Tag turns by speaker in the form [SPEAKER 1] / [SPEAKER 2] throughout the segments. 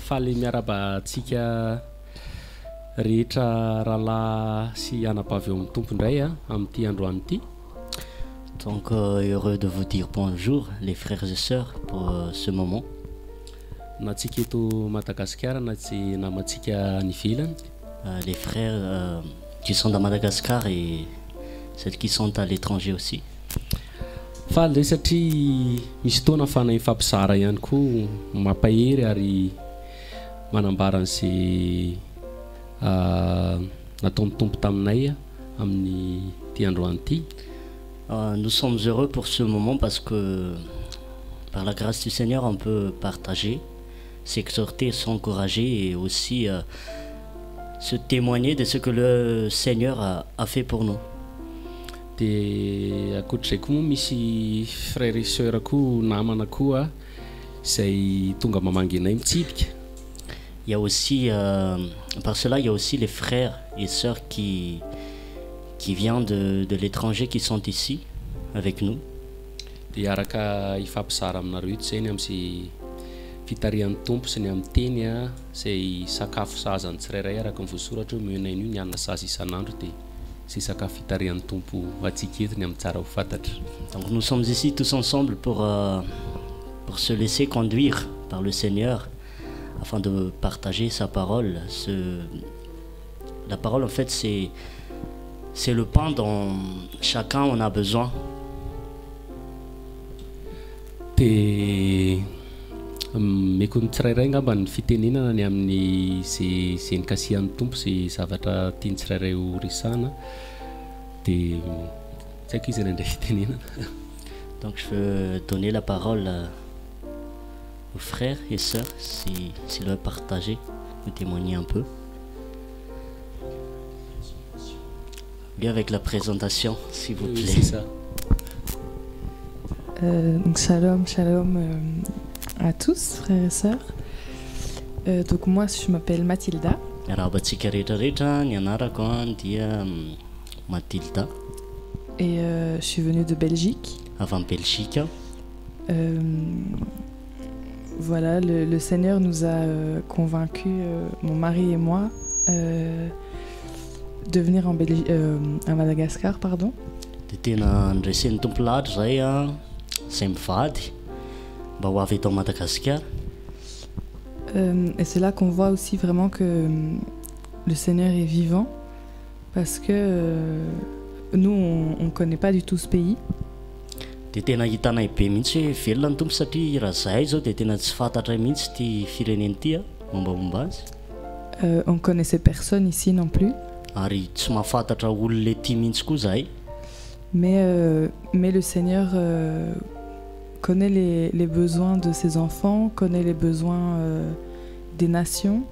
[SPEAKER 1] faly miarabantsika rehetra rahalahy sy anabavy eo amin'ny tompo indray amin'ity androany ity.
[SPEAKER 2] Donc heureux de vous dire bonjour les frères et sœurs pour ce moment.
[SPEAKER 1] Na tsika eto Madagascar na tsy namantsika any ivelany.
[SPEAKER 2] Les frères qui sont à Madagascar et ceux qui sont à l'étranger aussi.
[SPEAKER 1] Faly zay satria misy toana fana ifampisara ihany koa mampahery ary manambara an'izay nataon'ny tompo taminay amin'ny ty androany ity.
[SPEAKER 2] Nous sommes heureux pour ce moment parce que par la grâce du Seigneur on peut partager, s'exhorter, s'encourager et aussi se témoigner de ce que le Seigneur a fait pour nous.
[SPEAKER 1] De akoatr'izay koa moa misy frères et sœurs koa namana koa izay tonga mamangy anay mitsidika.
[SPEAKER 2] Il y a aussi par cela il y a aussi les frères et sœurs qui viennent de l'étranger qui sont ici avec nous.
[SPEAKER 1] De araka ifampisara aminareo ito zay ny amin'izay fitarihan'ny tompo sy ny amin'ny teny izay sakafo sazany tsirairay araka ny voasoratra hoe menay io nianana sazy isan'andro dia c'est sakafo fitarihan'ny tompo atsika eto ny amin'ny tsara ho fantatra.
[SPEAKER 2] Donc nous sommes ici tous ensemble pour se laisser conduire par le Seigneur afin de partager sa parole. La parole en fait c'est le pain dont chacun en a besoin.
[SPEAKER 1] De meko ny tsirairay ngamba ny fitenenana ny amin'ny zay nikasihan'ny tompo zay zavatra tiany tsirairay ho resana dia tsy haiko izy indray fitenenana.
[SPEAKER 2] Donc je veux donner la parole aux frères et sœurs s'ils veulent partager ou témoigner un peu. Bien avec la présentation s'il vous plaît.
[SPEAKER 1] Oui, c'est ça.
[SPEAKER 3] Donc shalom à tous frères et sœurs. Donc moi je m'appelle Mathilda.
[SPEAKER 2] Arabantsika rehetrarehetra ny anarako dia Mathilda.
[SPEAKER 3] Et je suis venue de Belgique.
[SPEAKER 2] Avant Belgique.
[SPEAKER 3] Voilà, le Seigneur nous a convaincus, mon mari et moi, de venir à Madagascar, pardon.
[SPEAKER 2] Dia tena ndresen'ny tompo lahatra zay zay mivady mba ho avy eto à Madagascar.
[SPEAKER 3] Et c'est là qu'on voit aussi vraiment que le Seigneur est vivant parce que nous on ne connaît pas du tout ce pays.
[SPEAKER 2] Dia tena hitanay be mihitsy hoe velona ny tompo satria raha zahay zao dia tena tsy fantatra mihitsy ty fireneny ty mombamomba azy.
[SPEAKER 3] On connaissait personne ici non plus.
[SPEAKER 2] Ary tsy mahafantatra olona ty mihitsy koa zahay.
[SPEAKER 3] Mais le Seigneur connaît les besoins de ses enfants, connaît les besoins des nations.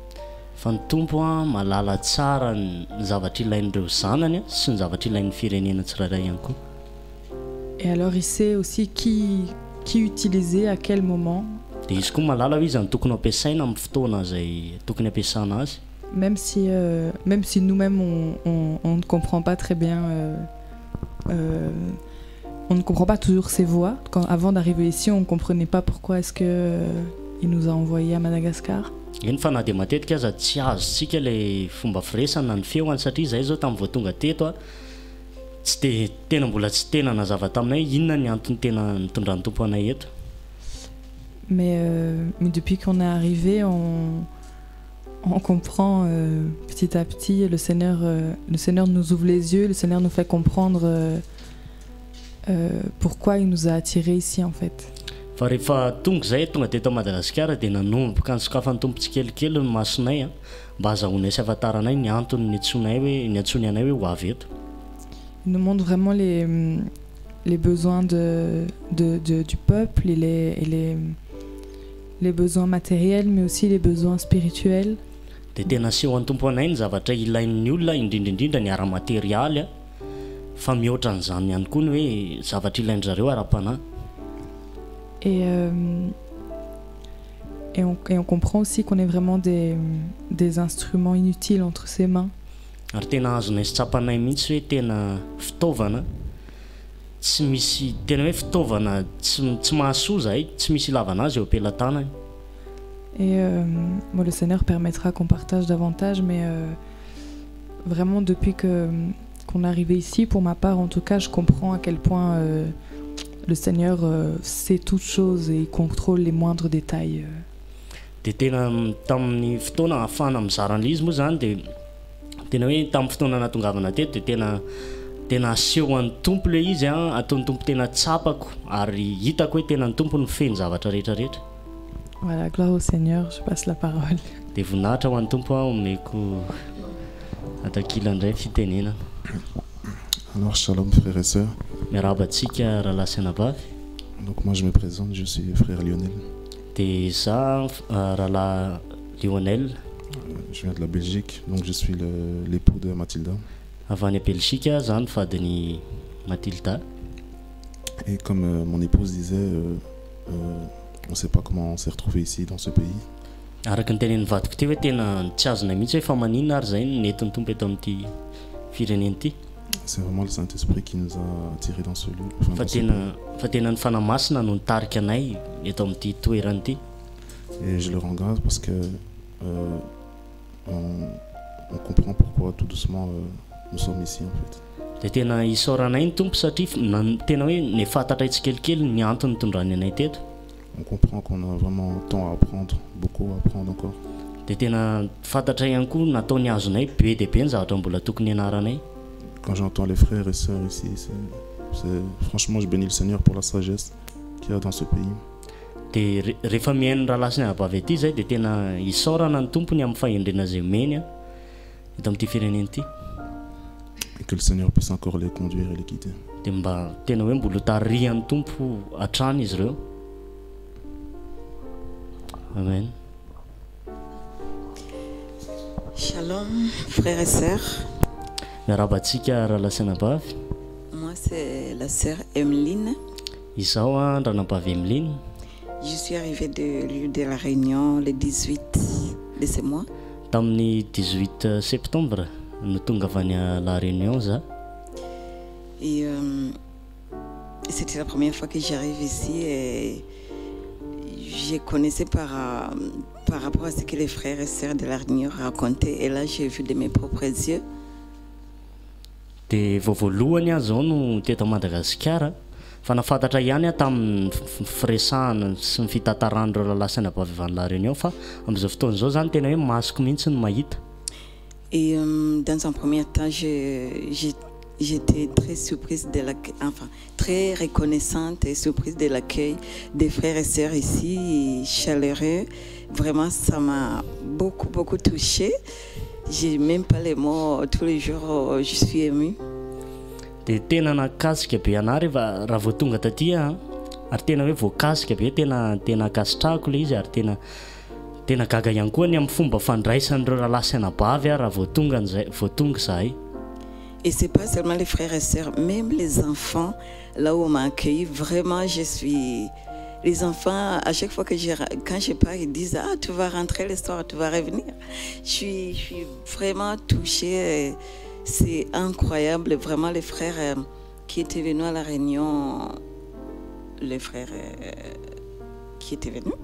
[SPEAKER 2] Fa ny tompo malala tsara ny zavatra ilain'ireo zanany sy ny zavatra ilain'ny firenena tsirairay ihany koa.
[SPEAKER 3] Et alors il sait aussi qui utiliser à quel moment.
[SPEAKER 2] Dia izy koa malala hoe izy ny tokony ampiasaina amin'ny fotoana izay tokony ampiasana azy.
[SPEAKER 3] Même si nous-mêmes on ne comprend pas très bien, on ne comprend pas toujours ses voies. Avant d'arriver ici, on ne comprenait pas pourquoi est-ce que il nous a envoyés à Madagascar.
[SPEAKER 2] Eny fa na dia matetika aza tsy azontsika ilay fomba firesana ny feoany satria zahay zao tamin'ny vao tonga teto tsy dia tena mbola tsy tena nazava taminay inona ny antony tena nitondran'ny tompo anay eto.
[SPEAKER 3] Mais depuis qu'on est arrivé, on comprend petit à petit. Le Seigneur nous ouvre les yeux, le Seigneur nous fait comprendre pourquoi il nous a attirés ici en fait.
[SPEAKER 2] Fa rehefa tonga teto à Madagascar dia nanomboka ny sokafan'ny tompo tsikelikely ny masonay mba azahoanay sy afantaranay ny antony ny antsony anay hoe ho avy eto.
[SPEAKER 3] Il nous montre vraiment les besoins du peuple et les besoins matériels mais aussi les besoins spirituels.
[SPEAKER 2] Dia tena sehoan'ny tompo anay ny zavatra ilain'ny olona indrindraindrindra ny ara-materialy fa mihoatra n'izany ihany koa ny hoe zavatra ilain-jareo ara-panahy.
[SPEAKER 3] Et on comprend aussi qu'on est vraiment des instruments inutiles entre ses mains.
[SPEAKER 2] Ary tena azonay sy tsapanay mihitsy hoe tena fitaovana tsy misy, tena hoe fitaovana tsy mahasoa zahay, tsy misy ilavana azy eo ampelantanany.
[SPEAKER 3] Et moi, le Seigneur permettra qu'on partage davantage, mais vraiment depuis qu'on est arrivé ici, pour ma part en tout cas, je comprends à quel point le Seigneur sait toutes choses et il contrôle les moindres détails.
[SPEAKER 2] Dia tena tamin'ny fotoana ahafahana mizara an'ilay izy moa zany dia tena hoe tamin'ny fotoana natongavana teto dia tena aseho an'ny tompo ilay izy a, ataon'ny tompo tena tsapako ary hitako hoe tena ny tompo ny feno zavatra rehetrarehetra.
[SPEAKER 3] Voilà, gloire au Seigneur, je passe la parole.
[SPEAKER 2] Dia voninahitra ho an'ny tompo a omeko atakila indray fitenenana.
[SPEAKER 4] Alors, shalom frères et sœurs.
[SPEAKER 2] Miarabantsika rahalahy sy anabavy.
[SPEAKER 4] Donc moi je me présente, je suis frère Lionel.
[SPEAKER 2] Dia za rahalahy Lionel.
[SPEAKER 4] Je viens de la Belgique, donc je suis l'époux de Mathilda.
[SPEAKER 2] Avy any Belgique za ny vadiny Mathilda.
[SPEAKER 4] Et comme mon épouse disait, on ne sait pas comment on s'est retrouvé ici dans ce pays.
[SPEAKER 2] Araka ny tenen'ny vadiko teo hoe tena tsy azona mihitsy hoe fa maninona ary zay nentin'ny tompo eto amin'ity firenena ity.
[SPEAKER 4] C'est vraiment le Saint-Esprit qui nous a attirés dans ce lieu. Enfin,
[SPEAKER 2] fa tena ny fanamasina no nitarika anay eto amin'ity toerana ity.
[SPEAKER 4] Et je leur rends grâce parce que on comprend pourquoi tout doucement nous sommes ici en fait.
[SPEAKER 2] Dia tena isaoranay ny tompo satria tena hoe nefantatra itsikelikely ny antony tondrany anay teto.
[SPEAKER 4] On comprend qu'on a vraiment tant à apprendre, beaucoup à apprendre encore.
[SPEAKER 2] Dia tena fantatra ihany koa nataony azonay be dia be ny zavatra mbola tokony ianaranay.
[SPEAKER 4] Quand j'entends les frères et sœurs ici, franchement je bénis le Seigneur pour la sagesse qu'il y a dans ce pays.
[SPEAKER 2] Dia rehefa mihaino ny rahalahy sy ny anabavy ety zay dia tena isaorana ny tompony amin'ny fahendrena zay omeny eto amin'ity firenena ity.
[SPEAKER 4] Et que le Seigneur puisse encore les conduire et les guider.
[SPEAKER 2] Dia mba tena hoe mbola tarihan'ny tompo hatrany izy ireo. Amen.
[SPEAKER 5] Shalom, frères et sœurs.
[SPEAKER 2] Miarabantsika rahalahy sy anabavy.
[SPEAKER 5] Moi, c'est la sœur Emeline.
[SPEAKER 2] Izaho ranabavy Emeline.
[SPEAKER 5] Je suis arrivée de la Réunion le 18 de ce mois.
[SPEAKER 2] Tamin'ny 18 septembre no tonga avy any La Réunion za.
[SPEAKER 5] Et c'était la première fois que j'arrive ici et je connaissais par rapport à ce que les frères et sœurs de La Réunion racontaient. Et là, j'ai vu de mes propres yeux.
[SPEAKER 2] Dia voalohany aho zao no teto Madagasikara fa nafantatra ihany tamin'ny firesahana sy ny fitantaran'ireo rahalahy sy anabavy avy any La Réunion fa amin'izao fotoana izao zany tena hoe masoko mihitsy ny mahita.
[SPEAKER 5] Et dans un premier temps, j'étais très surprise très reconnaissante et surprise de l'accueil des frères et sœurs ici, chaleureux. Vraiment, ça m'a beaucoup touchée. J'ai même pas les mots, tous les jours je suis émue.
[SPEAKER 2] Dia tena nakasika be anahy raha vao tonga taty ary tena hoe voakasika be tena akasitrahako ilay izy ary tena gaga ihany koa ny amin'ny fomba fandraisan'ireo rahalahy sy anabavy raha vao tonga zahay.
[SPEAKER 5] Et c'est pas seulement les frères et sœurs, même les enfants, là où on m'a accueilli, vraiment les enfants, à chaque fois quand je pars, ils disent « Ah, tu vas rentrer le soir, tu vas revenir ». Je suis vraiment touchée. C'est incroyable. Vraiment, les frères qui étaient venus à La Réunion, les frères qui étaient venus,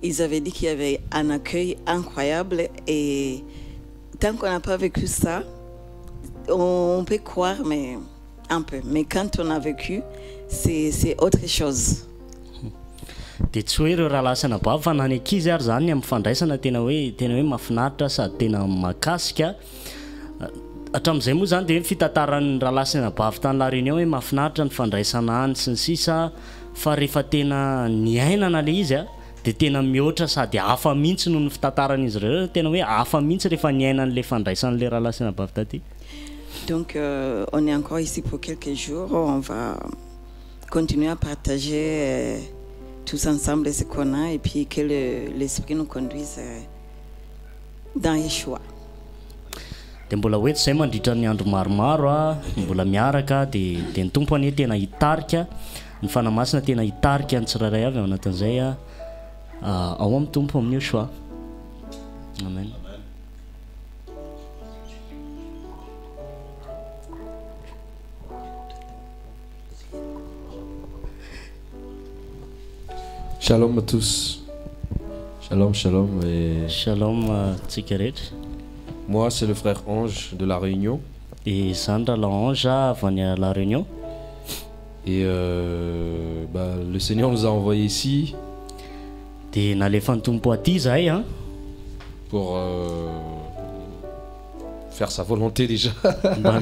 [SPEAKER 5] ils avaient dit qu'il y avait un accueil incroyable. Et tant qu'on n'a pas vécu ça, on peut croire, mais un peu. Mais quand on a vécu, c'est autre chose.
[SPEAKER 2] Dia tsy hoe ireo rahalahy sy anabavy fa na ny ankizy ary zany amin'ny fandraisana tena hoe mahafinaritra sady tena mahakasika. Hatramin'izay moa zany dia fitantaran'ny rahalahy sy anabavy tany La Réunion hoe mahafinaritra ny fandraisana any sy ny sisa fa rehefa tena niainana ilay izy dia tena mihoatra sady hafa mihitsy noho ny fitantaran'izy ireo. Tena hoe hafa mihitsy rehefa niainana ilay fandraisan'ilay rahalahy sy anabavy taty.
[SPEAKER 5] Donc on est encore ici pour quelques jours. On va continuer à partager tous ensemble ce qu'on a et puis que l'Esprit nous conduise dans Yeshua.
[SPEAKER 2] Dia mbola hoe tsy izay mandritra ny andro maromaro mbola miaraka dia ny tompo any tena hitarika ny fanamasina tena hitarika ny tsirairay avy ao anatin'izay ao amin'ny tompo amin'ny Yeshua. Amen.
[SPEAKER 6] Shalom à tous. Shalom, shalom. Et
[SPEAKER 2] Shalom tsika rehetra.
[SPEAKER 6] moi, c'est le frère Ange de La Réunion.
[SPEAKER 2] Dia zany Ange avy any à La Réunion.
[SPEAKER 6] Et le Seigneur nous a envoyés ici
[SPEAKER 2] Dia nalefa ny tompo aty zahay
[SPEAKER 6] pour faire sa volonté déjà.
[SPEAKER 2] mba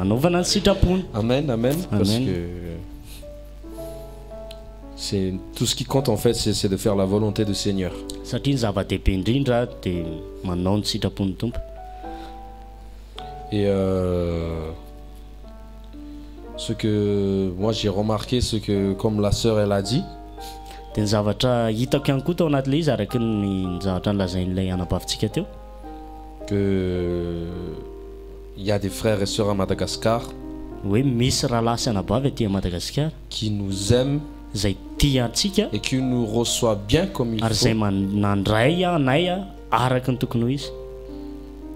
[SPEAKER 2] hanaovana ny sitrapony.
[SPEAKER 6] Amen, amen. Parce
[SPEAKER 2] Amen.
[SPEAKER 6] que c'est tout ce qui compte en fait, c'est de faire la volonté du Seigneur.
[SPEAKER 2] Satria ny zava-dehibe indrindra dia manao ny sitrapon'ny tompo.
[SPEAKER 6] Et ce que moi j'ai remarqué, ce que comme la sœur elle a dit,
[SPEAKER 2] Dia ny zavatra hitako ihany koa tao anatin'ilay izy araky ny zavatra nilazain'ilay anapavintsika teo,
[SPEAKER 6] que il y a des frères et sœurs à Madagascar
[SPEAKER 2] hoe misy rahalahy sy anabavy aty à Madagasikara
[SPEAKER 6] qui nous aiment
[SPEAKER 2] izay tia antsika
[SPEAKER 6] et qui nous reçoivent bien comme il
[SPEAKER 2] ary izay
[SPEAKER 6] faut.
[SPEAKER 2] nandray anay araky ny tokony ho izy.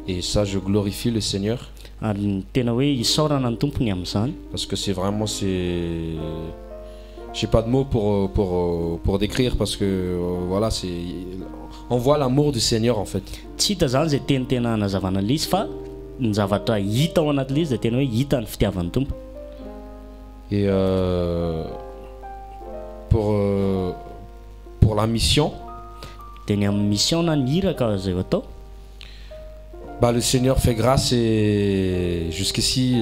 [SPEAKER 6] Et ça, je glorifie le Seigneur
[SPEAKER 2] Ary ny tena hoe isaorana ny tompony amin'izany,
[SPEAKER 6] parce que c'est vraiment j'ai pas de mots pour décrire parce que voilà, on voit l'amour du Seigneur en fait.
[SPEAKER 2] tsy hita zany izay teny tena nazavana ilay izy fa ny zavatra hita ao anatin'ilay izy dia tena hoe hita ny fitiavan'ny tompo.
[SPEAKER 6] Et pour la mission,
[SPEAKER 2] Dia ny amin'ny mission na ny iraka izay atao,
[SPEAKER 6] le Seigneur fait grâce et jusqu'ici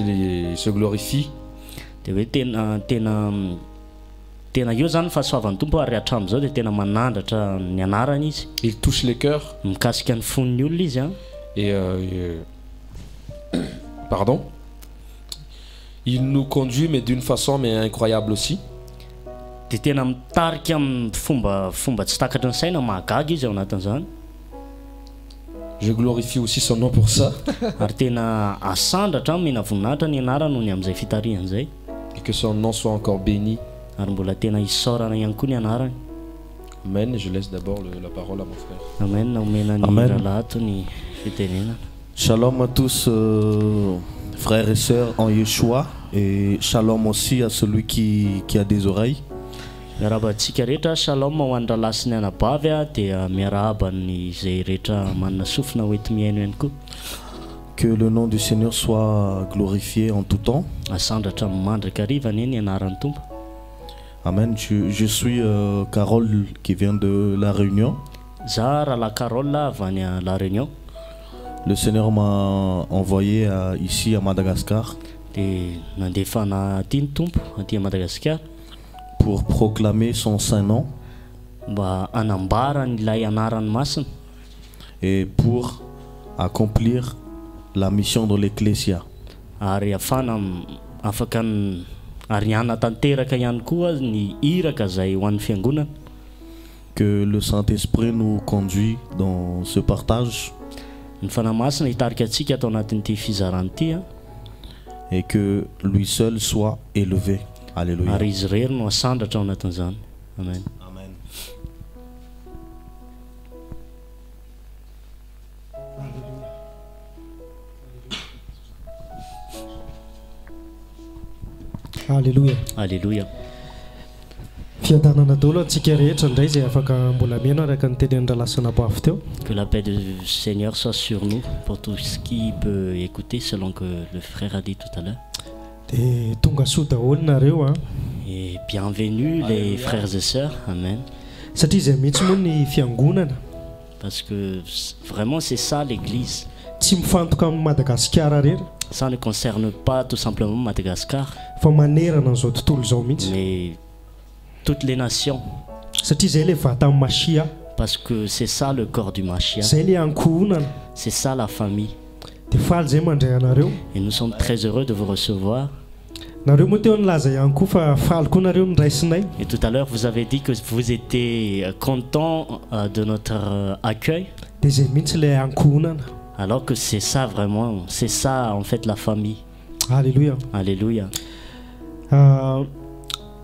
[SPEAKER 6] il se glorifie.
[SPEAKER 2] dia hoe tena eo zany fahasoavan'ny tompo ary hatramin'izao dia tena manandratra ny anarany izy,
[SPEAKER 6] Il touche les cœurs
[SPEAKER 2] mikasika ny fon'ny olona izy
[SPEAKER 6] et pardon, il nous conduit mais d'une façon mais incroyable aussi.
[SPEAKER 2] dia tena mitarika amin'ny fomba tsy takatry ny saina mahagaga izy ao anatin'izany.
[SPEAKER 6] Je glorifie aussi son nom pour ça
[SPEAKER 2] Ary tena asandratra mena voninahitra ny anarany noho ny amin'izay fitariany izay,
[SPEAKER 6] et que son nom soit encore béni.
[SPEAKER 2] ary mbola tena isaorana ihany koa ny anarany.
[SPEAKER 6] Amen. Je laisse d'abord la parole à mon frère.
[SPEAKER 2] Amen. Omena ny
[SPEAKER 7] Amen.
[SPEAKER 2] rahalato ny fitenenana.
[SPEAKER 7] Shalom à tous, frères et sœurs en Yeshua, et shalom aussi à celui qui a des oreilles.
[SPEAKER 2] Miarahaba antsika rehetra, shalom ho an'ny rahalahy sy ny anabavy dia miarahaba ny izay rehetra manana sofina hoety miaino ihany koa.
[SPEAKER 7] Que le nom du Seigneur soit glorifié en tout temps.
[SPEAKER 2] Asandratra mandraka rivany ny anaran'ny tompo.
[SPEAKER 7] Amen. Je suis Carole qui vient de La Réunion.
[SPEAKER 2] Za rahalahy Carole avy any à La Réunion.
[SPEAKER 7] Le Seigneur m'a envoyé ici à Madagascar
[SPEAKER 2] Dia nandefana aty ny tompo aty à Madagasikara
[SPEAKER 7] pour proclamer son saint nom
[SPEAKER 2] mba hanambara nyilay anarany masina
[SPEAKER 7] et pour accomplir la mission de l'Ecclésia.
[SPEAKER 2] ary afana afaka ariana tanteraka ihany koa ny iraka izay ho an'ny fiangonana.
[SPEAKER 7] Que le Saint-Esprit nous conduit dans ce partage
[SPEAKER 2] Ny fanahy masina hitarika antsika atao anatin'ity fizarana ity
[SPEAKER 7] et que lui seul soit élevé. Alléluia.
[SPEAKER 2] ary izy rery no asandratra ao anatin'izany. Amen.
[SPEAKER 7] Amen.
[SPEAKER 8] Alléluia.
[SPEAKER 2] Alléluia.
[SPEAKER 8] Fiadanana daholo antsika rehetra indray izay afaka mbola miaino araka ny tenin'ny rahalasana boafy teo.
[SPEAKER 2] Que la paix du Seigneur soit sur nous pour tout ce qui peut écouter selon que le frère a dit tout à l'heure.
[SPEAKER 8] Dia tonga soa daholo nareo
[SPEAKER 2] Et bienvenue les frères et sœurs. Amen.
[SPEAKER 8] satria izay mihitsy moa ny fiangonana
[SPEAKER 2] Parce que vraiment c'est ça l'église.
[SPEAKER 8] tsy mifantoka amin'ny Madagasikara rery
[SPEAKER 2] Ça ne concerne pas tout simplement Madagascar,
[SPEAKER 8] fa manerana an'izao tontolo izao mihitsy
[SPEAKER 2] mais toutes les nations.
[SPEAKER 8] satria izay ilay vatan'ny Masia,
[SPEAKER 2] Parce que c'est ça le corps du Mashiach.
[SPEAKER 8] izay ilay ankohonana.
[SPEAKER 2] C'est ça la famille.
[SPEAKER 8] Dia faly izay mandray anareo.
[SPEAKER 2] Et nous sommes très heureux de vous recevoir.
[SPEAKER 8] Nareo moa teo nilaza ihany koa fa faly koa nareo niraisinay.
[SPEAKER 2] Et tout à l'heure, vous avez dit que vous étiez content de notre accueil.
[SPEAKER 8] Dia izay mihitsy ilay ankohonana.
[SPEAKER 2] Alors que c'est ça vraiment, c'est ça en fait la famille.
[SPEAKER 8] Alléluia.
[SPEAKER 2] Alléluia.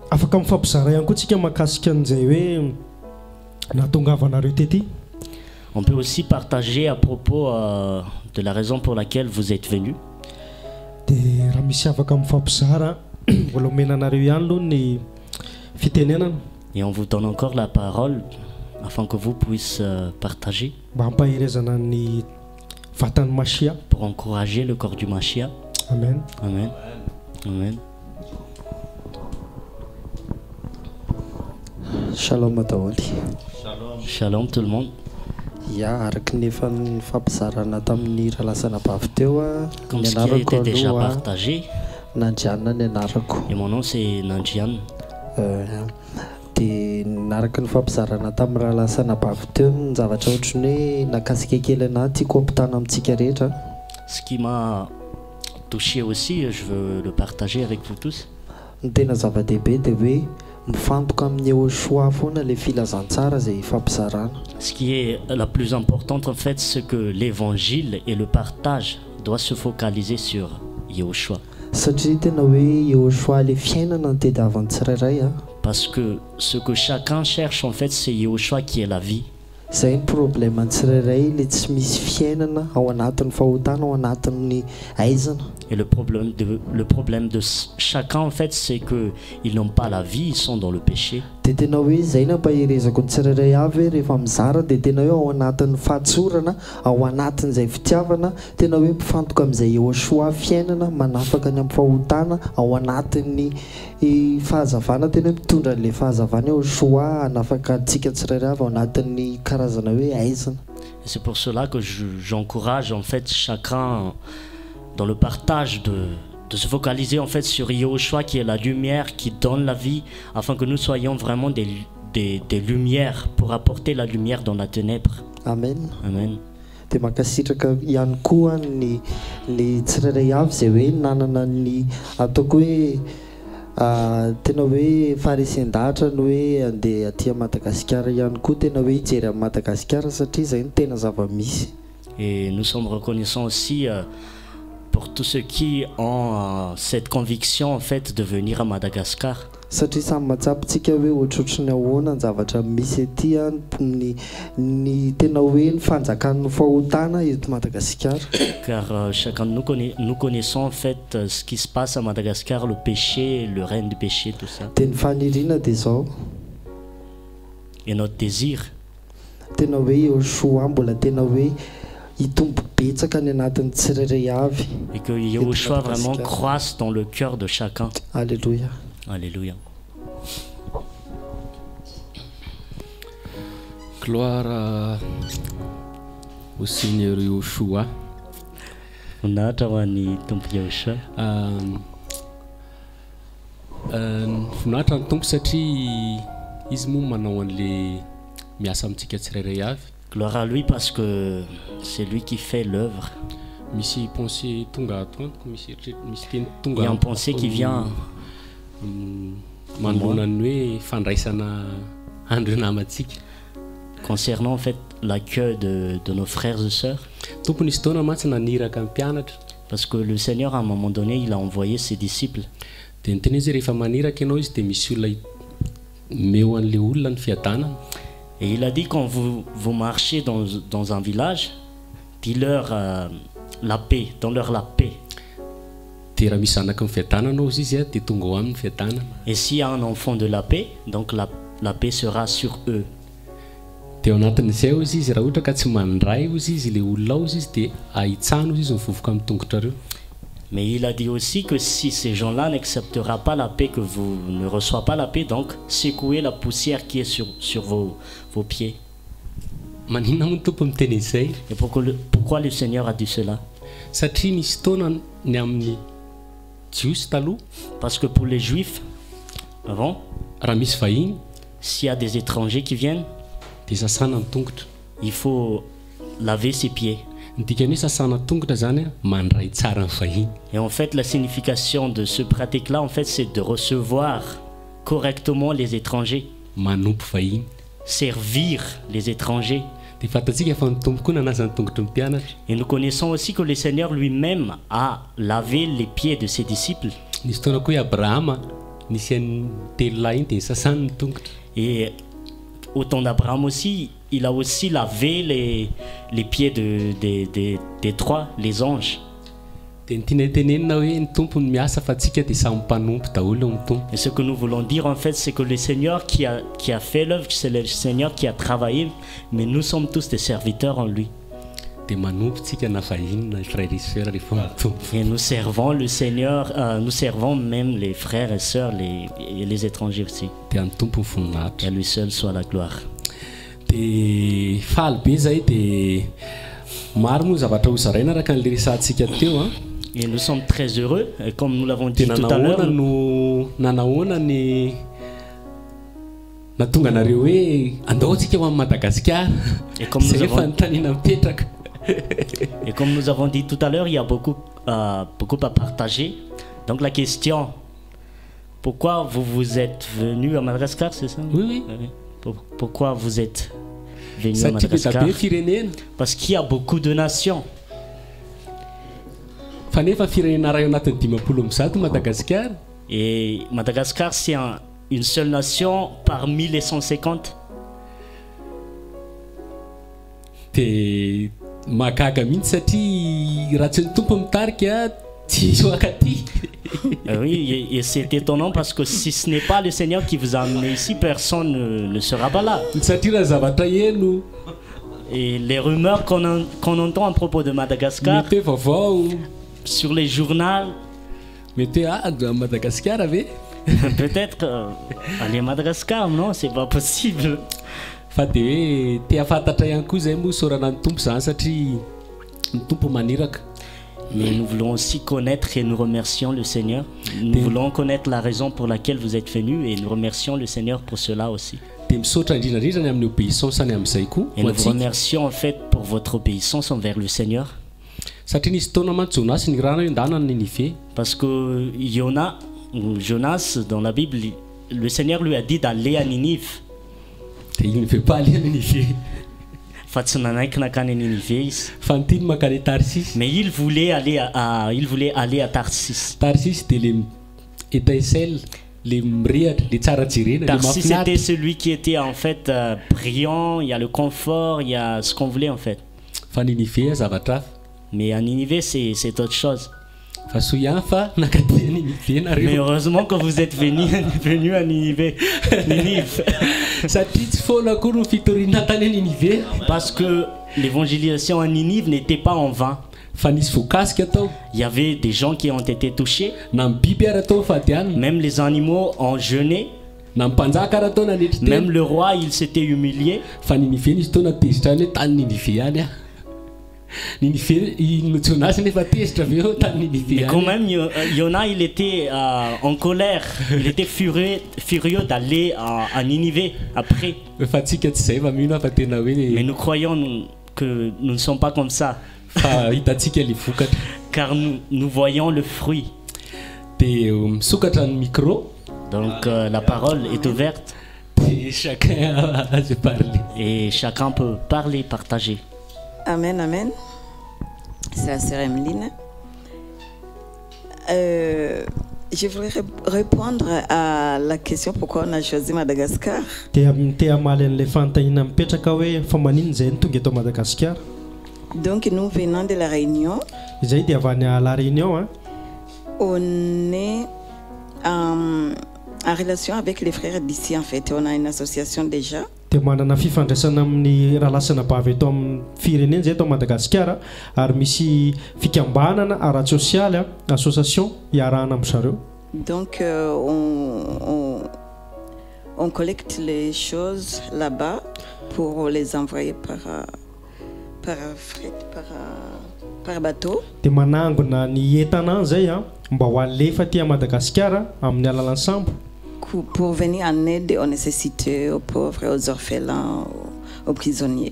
[SPEAKER 8] Afaka mifampizara ihany koa tsika mahakasika an'izay hoe nahatongavanareo tety.
[SPEAKER 2] On peut aussi partager à propos de la raison pour laquelle vous êtes venus.
[SPEAKER 8] Dia raha misy afaka mifampizara mbola omena anareo ihany aloha ny fitenenana.
[SPEAKER 2] Et on vous donne encore la parole afin que vous puissiez partager.
[SPEAKER 8] mba hampaherezana ny vatan'ny Masia.
[SPEAKER 2] Pour encourager le corps du Machia.
[SPEAKER 8] Amen.
[SPEAKER 2] Amen. Amen.
[SPEAKER 9] Shalom daholo.
[SPEAKER 2] Shalom tout le monde.
[SPEAKER 9] Ya araky nefa ny fampizarana tamin'ny rahalasana bavy teo a.
[SPEAKER 2] Comme ce qui a été déjà partagé.
[SPEAKER 9] Nandriana ny anarako.
[SPEAKER 2] Et mon nom c'est Nandrian.
[SPEAKER 9] Dia naraky ny fampizarana tamin'ny rahalasana bavy teo ny zavatra ohatrany hoe nakasika kely anahy tiako ampitana amintsika rehetra.
[SPEAKER 2] Ce qui m'a touché aussi, je veux le partager avec vous tous.
[SPEAKER 9] Ny tena zava-dehibe dia hoe mifantoka amin'ny Yehoshua foana le filazantsara izay fampizarana.
[SPEAKER 2] Ce qui est la plus importante en fait, c'est que l'évangile et le partage doivent se focaliser sur Yehoshua.
[SPEAKER 9] Satria tena hoe Yehoshua le fiainana ny tediavan'ny tsirairay a.
[SPEAKER 2] Parce que ce que chacun cherche en fait, c'est Yehoshua qui est la vie.
[SPEAKER 9] Zay ny problème ny tsirairay le tsy misy fiainana ao anatin'ny fahotana ao anatin'ny aizana.
[SPEAKER 2] Et le problème de chacun en fait, c'est que ils n'ont pas la vie, ils sont dans le péché.
[SPEAKER 9] Dia tena hoe zay nampaherezako ny tsirairay avy hoe rehefa mizara dia tena hoe ao anatin'ny fahatsorana, ao anatin'izay fitiavana, tena hoe mpifantoka amin'izay Yehoshua fiainana manafaka ny amin'ny fahotana ao anatin'ny fahazavana, tena hoe mitondra an'ilay fahazavana Yehoshua hanafaka antsika tsirairay avy ao anatin'ny karazana hoe aizana.
[SPEAKER 2] Et c'est pour cela que j'encourage en fait chacun dans le partage de se focaliser en fait sur Yehoshua qui est la lumière, qui donne la vie, afin que nous soyons vraiment des lumières pour apporter la lumière dans la ténèbre.
[SPEAKER 9] Amen.
[SPEAKER 2] Amen.
[SPEAKER 9] Dia mankasitraka ihany koa ny tsirairay avy izay hoe nanana ny ataoko hoe tena hoe farisian-dahatra ny hoe andeha aty Madagasikara ihany koa, tena hoe hijery amin'ny Madagasikara satria izay ny tena zava-misy.
[SPEAKER 2] Et nous sommes reconnaissants aussi pour tous ceux qui ont cette conviction en fait de venir à Madagascar.
[SPEAKER 9] Satria samy matsapitsika hoe ohatrohatrany ahoana ny zavatra misy aty ny tena hoe ny fanjakan'ny fahotana eto Madagasikara.
[SPEAKER 2] Car chacun de nous connaissons en fait ce qui se passe à Madagascar, le péché, le règne du péché, tout ça.
[SPEAKER 9] Dia ny faniriana dia zao.
[SPEAKER 2] Et notre désir.
[SPEAKER 9] Tena hoe Yehoshua mbola tena hoe hitombo betsaka ny anatin'ny tsirairay avy.
[SPEAKER 2] Et que Yehoshua vraiment croisse dans le cœur de chacun.
[SPEAKER 9] Alléluia.
[SPEAKER 2] Alléluia.
[SPEAKER 1] Gloire au Seigneur Yehoshua.
[SPEAKER 2] Voninahitra ho an'ny Tompo Yehoshua.
[SPEAKER 1] Voninahitra ny Tompo satria izy moa manao an'le miasa amintsika tsirairay avy.
[SPEAKER 2] Gloire à lui parce que c'est lui qui fait l'œuvre.
[SPEAKER 1] Misy pensée tonga ato antoko, misy teny tonga.
[SPEAKER 2] Il y a une pensée qui vient
[SPEAKER 1] manoloana ny hoe fandraisana andro namantsika.
[SPEAKER 2] Concernant en fait l'accueil de nos frères et sœurs.
[SPEAKER 1] Tompony izy taona mantsy naniraka ny mpianatra.
[SPEAKER 2] Parce que le Seigneur à un moment donné il a envoyé ses disciples.
[SPEAKER 1] Dia ny teny izy rehefa maniraka ianao izy dia misy olona meo an'le olona ny fiadanana.
[SPEAKER 2] Et il a dit quand vous marchez dans un village, dis-leur la paix, donne-leur la paix.
[SPEAKER 1] Dia raha misy zanaka ny fiadanana izy izy dia tonga ho amin'ny fiadanana.
[SPEAKER 2] Et s'il y a un enfant de la paix, donc la paix sera sur eux.
[SPEAKER 1] Dia ao anatin'izay izy izy raha ohatra ka tsy mandray izy le olona ao izy dia ahitsano izy mivovoka amin'ny tongotrareo.
[SPEAKER 2] Mais il a dit aussi que si ces gens-là n'accepteront pas la paix, que vous ne reçoivez pas la paix, donc secouez la poussière qui est sur vos pieds. Et pourquoi le Seigneur a dit cela? Parce que pour les Juifs, avant, s'il y a des étrangers qui viennent, il faut laver ses pieds. Et en fait, la signification de ce pratique-là, en fait, c'est de recevoir correctement les étrangers, servir les étrangers. Et nous connaissons aussi que le Seigneur lui-même a lavé les pieds de ses disciples. Et au temps d'Abraham aussi, il a aussi lavé les pieds des trois, les anges.
[SPEAKER 1] dia nytianatenenina hoe ny tompo ny miasa fa atsika dia samy mpanompo daholo ny tompo.
[SPEAKER 2] Et ce que nous voulons dire en fait, c'est que le Seigneur qui a fait l'œuvre, c'est le Seigneur qui a travaillé, mais nous sommes tous des serviteurs en lui.
[SPEAKER 1] dia manompo tsika na vahinona frères et sœurs rehefa mitompo.
[SPEAKER 2] Et nous servons le Seigneur, nous servons même les frères et sœurs, les étrangers aussi.
[SPEAKER 1] dia ny tompo mivoninahitra.
[SPEAKER 2] Et à lui seul soit la gloire.
[SPEAKER 1] dia faly be zay dia maro moa zavatra ho zaraina araka n'le resantsika teo a.
[SPEAKER 2] Et nous sommes très heureux, et comme nous l'avons dit tout à l'heure.
[SPEAKER 1] Nanahoana ny natonga anareo hoe andao antsika ho amin'ny Madagasikara. Zay efa nytanina mipetraka.
[SPEAKER 2] Et comme nous avons dit tout à l'heure, il y a beaucoup à partager. Donc la question, pourquoi vous êtes venu à Madagascar, c'est ça?
[SPEAKER 1] Oui.
[SPEAKER 2] Pourquoi vous êtes venu à Madagascar? Parce qu'il y a beaucoup de nations. Et Madagascar, c'est une seule nation parmi les 150. Oui, et c'est étonnant parce que si ce n'est pas le Seigneur qui vous a amené ici, personne ne sera pas là. Et les rumeurs qu'on entend à propos de Madagascar sur les journaux, peut-être aller à Madagascar, non, c'est pas possible. Mais nous voulons aussi connaître et nous remercions le Seigneur. Nous voulons connaître la raison pour laquelle vous êtes venus et nous remercions le Seigneur pour cela aussi. Et nous vous remercions en fait pour votre obéissance envers le Seigneur. Parce que Jonas, dans la Bible, le Seigneur lui a dit d'aller à Ninive.
[SPEAKER 1] Il ne veut pas aller à Ninive.
[SPEAKER 2] Mais il voulait aller à Tarsis.
[SPEAKER 1] Tarsis
[SPEAKER 2] c'était celui qui était en fait brillant, il y a le confort, il y a ce qu'on voulait en fait. Mais à Ninive, c'est autre chose. Mais heureusement que vous êtes venu à Ninive. Parce que l'évangélisation à Ninive n'était pas en vain. Il y avait des gens qui ont été touchés. Même les animaux ont jeûné. Même le roi, il s'était humilié. Mais quand même, Yona, il était en colère. Il était furieux d'aller à Ninive après. Mais nous croyons que nous ne sommes pas comme ça. Car nous voyons le fruit. Donc la parole est ouverte. Et chacun peut parler, partager.
[SPEAKER 5] Amen, amen. C'est la sœur Emeline. Je voudrais répondre à la question pourquoi on a choisi Madagascar. Donc nous venons de la Réunion. On est en relation avec les frères d'ici en fait. On a une association déjà.
[SPEAKER 8] Dia manana fifandraisana amin'ny rahalasana bavy eto amin'ny firenena zay eto Madagasikara ary misy fikambanana ara-tsosialy association iarahana amin'ny zareo.
[SPEAKER 5] Donc on collecte les choses là-bas pour les envoyer par bateau.
[SPEAKER 8] Dia manangona ny entana zay mba ho alefa aty Madagasikara amin'ny alalan'ny sambo.
[SPEAKER 5] Pour venir en aide aux nécessiteux, aux pauvres, aux orphelins, aux prisonniers.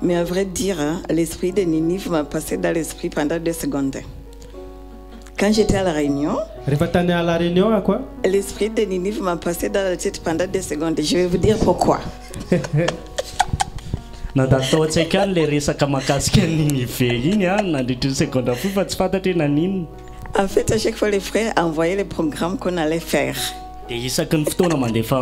[SPEAKER 5] Mais à vrai dire, l'esprit de Ninive m'a passé dans l'esprit pendant 2 secondes. Quand j'étais à la Réunion, l'esprit de Ninive m'a passé dans la tête pendant 2 secondes. Je vais vous dire pourquoi.
[SPEAKER 2] En fait,
[SPEAKER 5] à chaque fois, les frères envoyaient les programmes qu'on allait faire.
[SPEAKER 2] dia isaky ny fotoana mandefa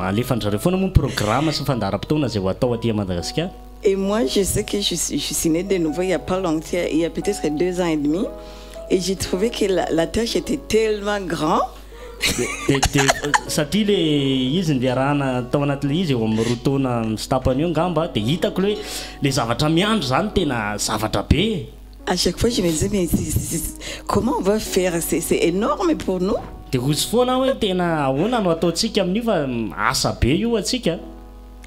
[SPEAKER 2] alefandrareo foana moa programme sy fandaharam-potoana zay ho atao aty à Madagascar.
[SPEAKER 5] Et moi, je sais que je suis née de nouveau il n'y a pas longtemps, il y a peut-être 2 ans et demi. Et j'ai trouvé que la tâche était tellement grande.
[SPEAKER 2] Satria le izy ndearahana tao anatin'le izy eo amin'ny rotona sy tapany eo ngamba dia hitako hoe le zavatra miandro zany tena zavatra be.
[SPEAKER 5] À chaque fois, je me disais, mais comment on va faire? C'est énorme pour nous.
[SPEAKER 2] Dia ozy foana hoe tena ahoana no ataontsika amin'io fa asa be io atsika.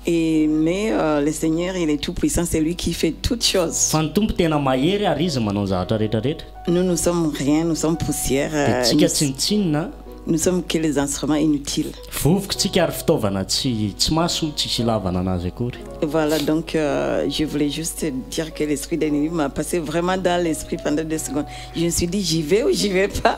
[SPEAKER 5] Mais le Seigneur, il est tout puissant, c'est lui qui fait toutes choses.
[SPEAKER 2] Fa ny tompo tena mahery ary izy manao zavatra rehetrarehetra.
[SPEAKER 5] Nous ne sommes rien, nous sommes poussière.
[SPEAKER 2] Tsika tsinitsinina.
[SPEAKER 5] Nous sommes que les instruments inutiles.
[SPEAKER 2] Vovoka tsika ary fitaovana tsy maso tsisy ilavana anazy akory.
[SPEAKER 5] Voilà, donc je voulais juste dire que l'esprit d'ennemi m'a passé vraiment dans l'esprit pendant 2 secondes. Je me suis dit, j'y vais ou j'y vais pas.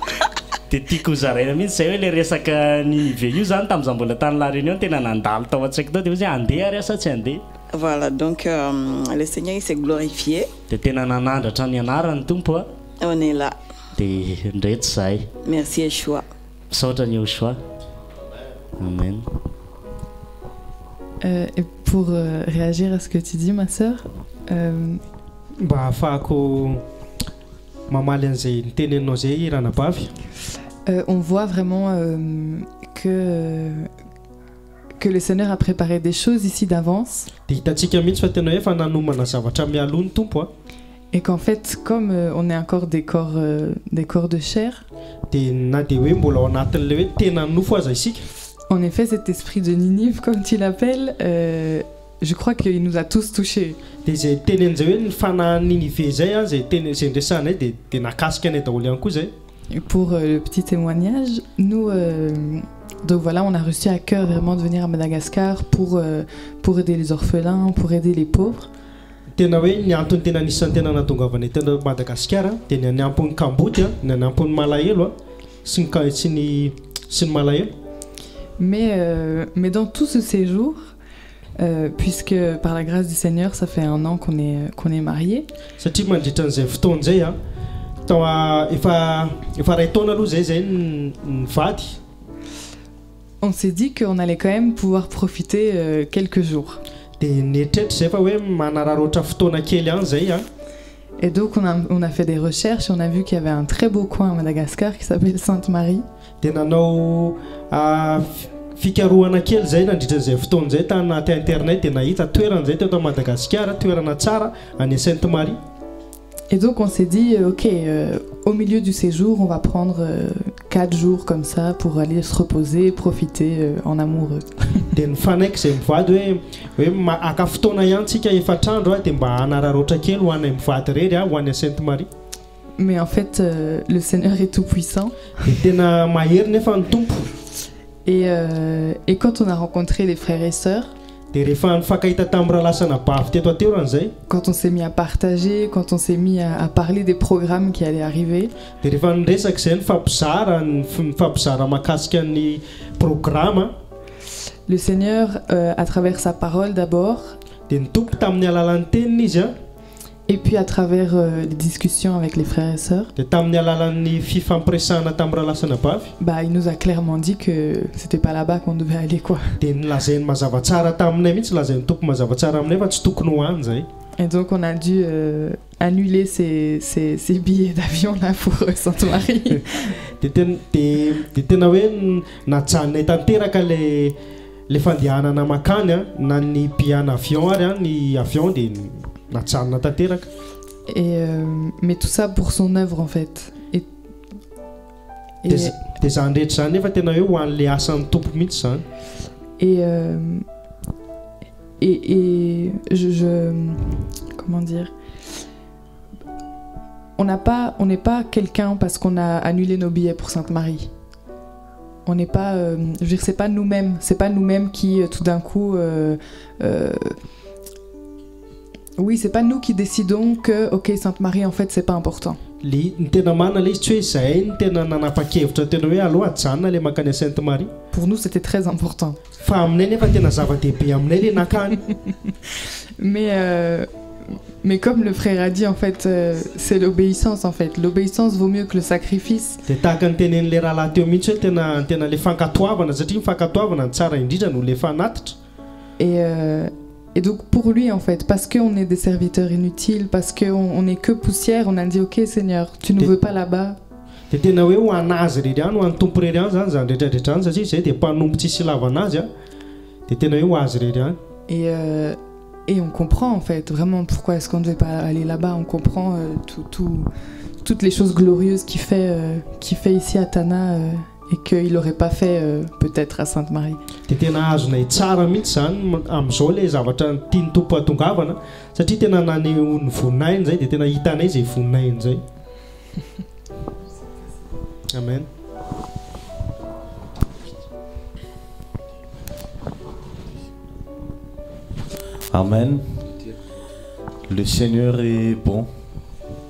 [SPEAKER 2] Dia tiako zaraina mihitsy zay hoe le resaka Ninive io zany tamin'izaho mbola tany la réunion tena nandalo tao an-tsaiko tao dia hoe andeha ary asa tsy andeha.
[SPEAKER 5] Voilà, donc le Seigneur il s'est glorifié.
[SPEAKER 2] Dia tena nanandratra ny anarany tompo.
[SPEAKER 5] On est là.
[SPEAKER 2] Dia ndreto zahay.
[SPEAKER 5] Merci Yeshua.
[SPEAKER 2] Saotra ny Yeshua. Amen.
[SPEAKER 3] Et pour réagir à ce que tu dis, ma sœur,
[SPEAKER 8] mba ahafahako mamaly an'izay niteneninao zay ranabavy.
[SPEAKER 3] On voit vraiment que le Seigneur a préparé des choses ici d'avance.
[SPEAKER 8] Dia hitantsika mihitsy fa tena hoe fa nanomana zavatra mialoha ny tompo.
[SPEAKER 3] Et qu'en fait, comme on est encore des corps de chair, en effet, cet esprit de Ninive, comme tu l'appelles, je crois qu'il nous a tous touchés. Et pour le petit témoignage, nous, donc voilà, on a reçu à cœur vraiment de venir à Madagascar pour aider les orphelins, pour aider les pauvres.
[SPEAKER 8] Tena hoe ny antony tena anisan'ny tena nahatongavana eto Madagasikara dia ny anampony Kamboty ny anampony malahelo sy ny malahelo.
[SPEAKER 3] Mais dans tout ce séjour, puisque par la grâce du Seigneur ça fait 1 an qu'on est mariés.
[SPEAKER 8] Satria mandritra an'izay fotoana zay efa ray taona aloha zay nivady.
[SPEAKER 3] On s'est dit qu'on allait quand même pouvoir profiter quelques jours. Et donc on a fait des recherches et on a vu qu'il y avait un très beau coin à Madagascar qui s'appelle Sainte-Marie.
[SPEAKER 8] Fikarohana kely zay nandritran'izay fotoana zay tany anaty internet dia nahita toerana zay teto Madagascar, toerana tsara any Sainte-Marie.
[SPEAKER 3] Et donc on s'est dit, ok, au milieu du séjour, on va prendre 4 jours comme ça pour aller se reposer, profiter en amoureux.
[SPEAKER 8] Dia nifanaiky zay mivady hoe aka fotoana ihany tsika efatrandro dia mba hanararoatra kely ho anay mivady rery ho any Sainte-Marie.
[SPEAKER 3] Mais en fait, le Seigneur est tout puissant.
[SPEAKER 8] Tena mahery nefa ny tompo.
[SPEAKER 3] Et quand on a rencontré les frères et sœurs, quand on s'est mis à partager, quand on s'est mis à parler des programmes qui allaient arriver, le Seigneur, à travers sa parole d'abord, et puis à travers les discussions avec les frères et sœurs, il nous a clairement dit que c'était pas là-bas qu'on devait aller, quoi. Et donc on a dû annuler ces billets d'avion là pour Sainte-Marie.
[SPEAKER 8] Le fandianana makany na ny piano avion ary ny avion dia natsanona tanteraka.
[SPEAKER 3] Mais tout ça pour son œuvre en fait.
[SPEAKER 8] Dia zany rehetra zany nefa tena hoe ho an'le asan'ny tompo mihitsy zany.
[SPEAKER 3] Et je comment dire, on n'est pas quelqu'un parce qu'on a annulé nos billets pour Sainte-Marie. On n'est pas, je veux dire, c'est pas nous-mêmes qui tout d'un coup, oui, c'est pas nous qui décidons que, ok, Sainte-Marie, en fait, c'est pas important. Pour nous, c'était très important. Mais comme le frère a dit, en fait, c'est l'obéissance, en fait. L'obéissance vaut mieux que le sacrifice.
[SPEAKER 8] dia tahaka ny tenen'ilay rahalahy teo mihitsy hoe tena le fankatoavana satria mifankatoavana ny tsara indrindra no le fanatitra.
[SPEAKER 3] Et donc pour lui, en fait, parce qu'on est des serviteurs inutiles, parce qu'on n'est que poussière, on a dit ok Seigneur, tu ne veux pas là-bas.
[SPEAKER 8] Dia tena hoe ho anazy rery any ho an'ny tompo rery any zany zany rehetrarehetra any satria izay dia mpanompo tsisy lavana azy a dia tena hoe ho azy rery any.
[SPEAKER 3] Et on comprend en fait vraiment pourquoi est-ce qu'on ne devait pas aller là-bas. On comprend toutes les choses glorieuses qu'il fait ici à Tana et qu'il n'aurait pas fait peut-être à Sainte-Marie.
[SPEAKER 8] Dia tena azonay tsara mihitsy zany amin'izao ilay zavatra tiany tompo hatongavana satria tena naneho ny voninahiny zay dia tena hitanay izay voninahiny zay. Amen.
[SPEAKER 7] Amen. Le Seigneur est bon.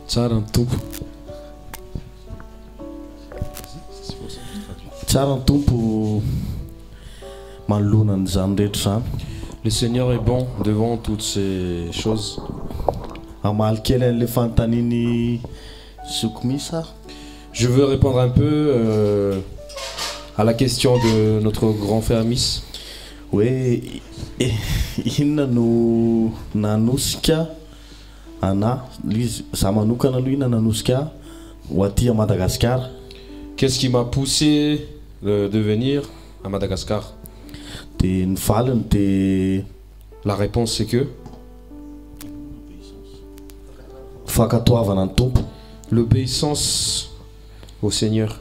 [SPEAKER 6] Tsara ny tompo.
[SPEAKER 7] Tsara ny tompo manoloana an'izany rehetra zany.
[SPEAKER 6] Le Seigneur est bon devant toutes ces choses.
[SPEAKER 7] Amaly kely an'le fanontaniany Sokomisa.
[SPEAKER 6] Je veux répondre un peu à la question de notre grand frère Miss.
[SPEAKER 7] Hoe inona no nanosika ana za manokana aloha inona nanosika ho aty à Madagascar.
[SPEAKER 6] Qu'est-ce qui m'a poussé de venir à Madagascar?
[SPEAKER 7] De ny valiny de
[SPEAKER 6] la réponse c'est que
[SPEAKER 7] fankatoavana ny tompo,
[SPEAKER 6] l'obéissance au Seigneur.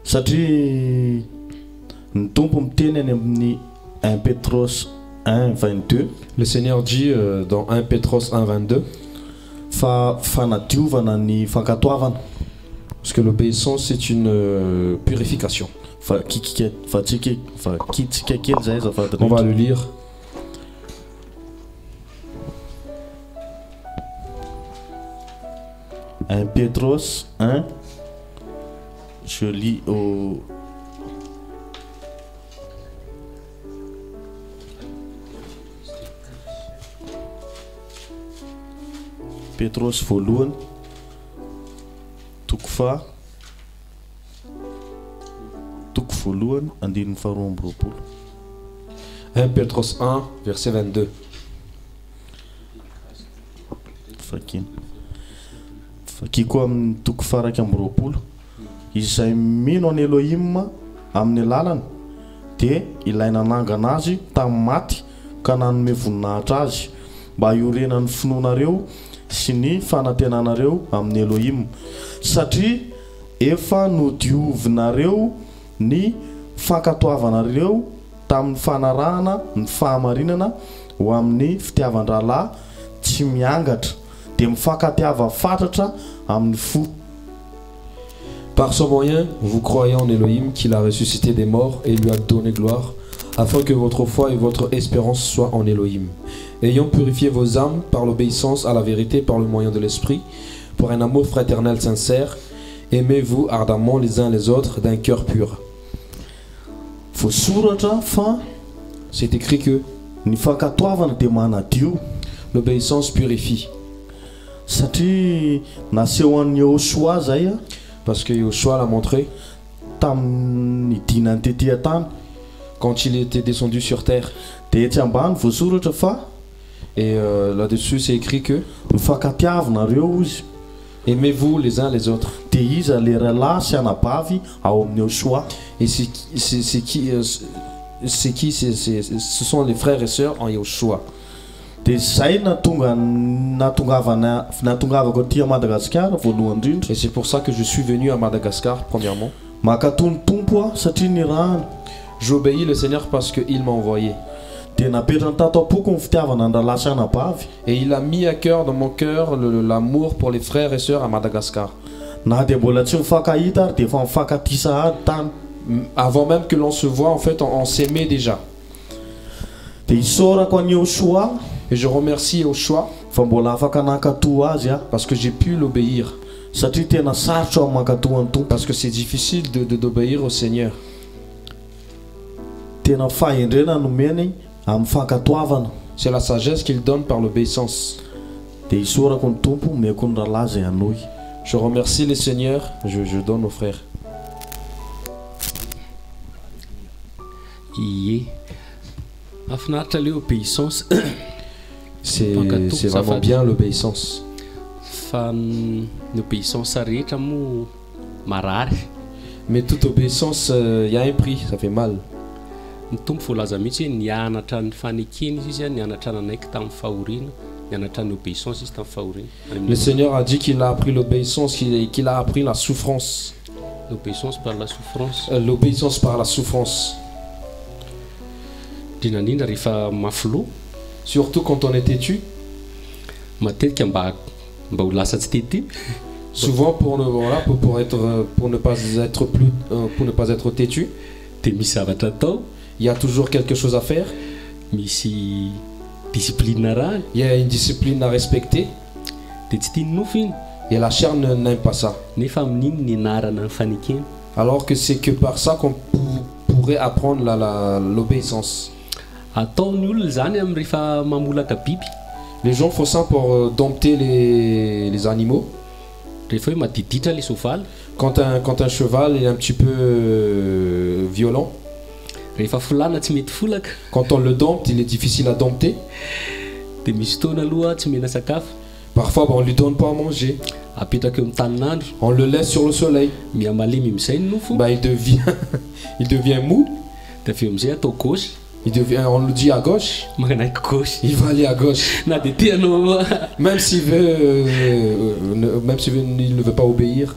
[SPEAKER 7] Satria ny tompo miteny any amin'ny 1 Petros 1:22.
[SPEAKER 6] Le Seigneur dit dans 1 Petros 1:22
[SPEAKER 7] fa fanadiovana ny fankatoavana.
[SPEAKER 6] Parce que l'obéissance c'est une purification.
[SPEAKER 7] On
[SPEAKER 6] va le lire.
[SPEAKER 7] Un Petros 1. Je lis au Petros voalohany toko voalohany andininy faharoa amby roapolo.
[SPEAKER 6] 1 Petros 1 verset 22.
[SPEAKER 7] Fakiko amin'ny toko faraka amby roapolo. Izay mino any Elohim amin'ny alalany dia ilaina nangana azy tamin'ny maty ka nanome voninahitra azy mba hiorenan'ny finoanareo sy ny fanantenanareo amin'ny Elohim satria efa nodiovinareo ny fankatoavanareo tamin'ny fanarahana ny fahamarinana ho amin'ny fitiavan-dralahy tsy miangatra dia mifankatiava fatratra amin'ny fo.
[SPEAKER 6] Par ce moyen, vous croyez en Elohim qu'il a ressuscité des morts et lui a donné gloire, afin que votre foi et votre espérance soient en Elohim. Ayant purifié vos âmes par l'obéissance à la vérité par le moyen de l'Esprit, pour un amour fraternel sincère, aimez-vous ardemment les uns les autres d'un cœur pur.
[SPEAKER 7] C'est écrit que
[SPEAKER 6] l'obéissance purifie. Parce que Yoshua l'a montré quand il était descendu sur terre. Et là-dessus c'est écrit que aimez-vous les uns les autres. Et ce sont les frères et sœurs en Yoshua. Et c'est pour ça que je suis venu à Madagascar premièrement. J'obéis le Seigneur parce qu'il m'a envoyé. Et il a mis à cœur dans mon cœur l'amour pour les frères et sœurs à Madagascar. Avant même que l'on se voit, en fait, on s'aimait déjà. Et je remercie Yoshua parce que j'ai pu l'obéir. Parce que c'est difficile d'obéir au Seigneur. C'est la sagesse qu'il donne par l'obéissance.
[SPEAKER 7] dia isorako ny tompo meko ny rahalahy zay anoy.
[SPEAKER 6] Je remercie les seigneurs, je donne aux frères.
[SPEAKER 1] Ie afinaritra le obéissance.
[SPEAKER 6] C'est vraiment bien l'obéissance.
[SPEAKER 1] Fa ny obéissance rehetra moa marary.
[SPEAKER 6] Mais toute obéissance, y a un prix, ça fait mal.
[SPEAKER 1] Ny tompo voalaza mihitsy hoe nianatra ny fanekena izy nianatra nanaiky tamin'ny fahoriana, nianatra ny obéissance izy tamin'ny fahoriana.
[SPEAKER 6] Le Seigneur a dit qu'il a appris l'obéissance, qu'il a appris la souffrance.
[SPEAKER 1] L'obéissance par la souffrance.
[SPEAKER 6] L'obéissance par la souffrance.
[SPEAKER 1] Dinanindra rehefa mafilo,
[SPEAKER 6] surtout quand on est têtu.
[SPEAKER 1] Matetika mba ho lasa tsy têtu.
[SPEAKER 6] Souvent pour ne pas être têtu.
[SPEAKER 1] Dia misy zavatra atao.
[SPEAKER 6] Il y a toujours quelque chose à faire.
[SPEAKER 1] Misy discipline raha.
[SPEAKER 6] Il y a une discipline à respecter.
[SPEAKER 1] Dia tsy tiany nofo iny.
[SPEAKER 6] Et la chair n'aime pas ça.
[SPEAKER 1] Nefa amin'iny nianarana ny fanekena.
[SPEAKER 6] Alors que c'est que par ça qu'on pourrait apprendre l'obéissance.
[SPEAKER 1] Ataony olona zany amin'ny rehefa mamolaka biby.
[SPEAKER 6] Les gens font ça pour dompter les animaux.
[SPEAKER 1] Rehefa hoe madiditra le soavaly.
[SPEAKER 6] Quand un cheval est un petit peu violent.
[SPEAKER 1] Rehefa folana tsy mety folaka.
[SPEAKER 6] Quand on le dompte, il est difficile à dompter.
[SPEAKER 1] Dia misy fotoana aloha tsy mena sakafo.
[SPEAKER 6] Parfois on lui donne pas à manger.
[SPEAKER 1] Apetraka eo amin'ny tanin'andro.
[SPEAKER 6] On le laisse sur le soleil.
[SPEAKER 1] Miamalemy amizay ny nofo.
[SPEAKER 6] Bah il devient mou.
[SPEAKER 1] Dia avy eo amizay atao gauche.
[SPEAKER 6] On le dit à gauche.
[SPEAKER 1] Magnanaiky gauche.
[SPEAKER 6] Il va aller à gauche.
[SPEAKER 1] Na dia tianao.
[SPEAKER 6] Même s'il ne veut pas obéir.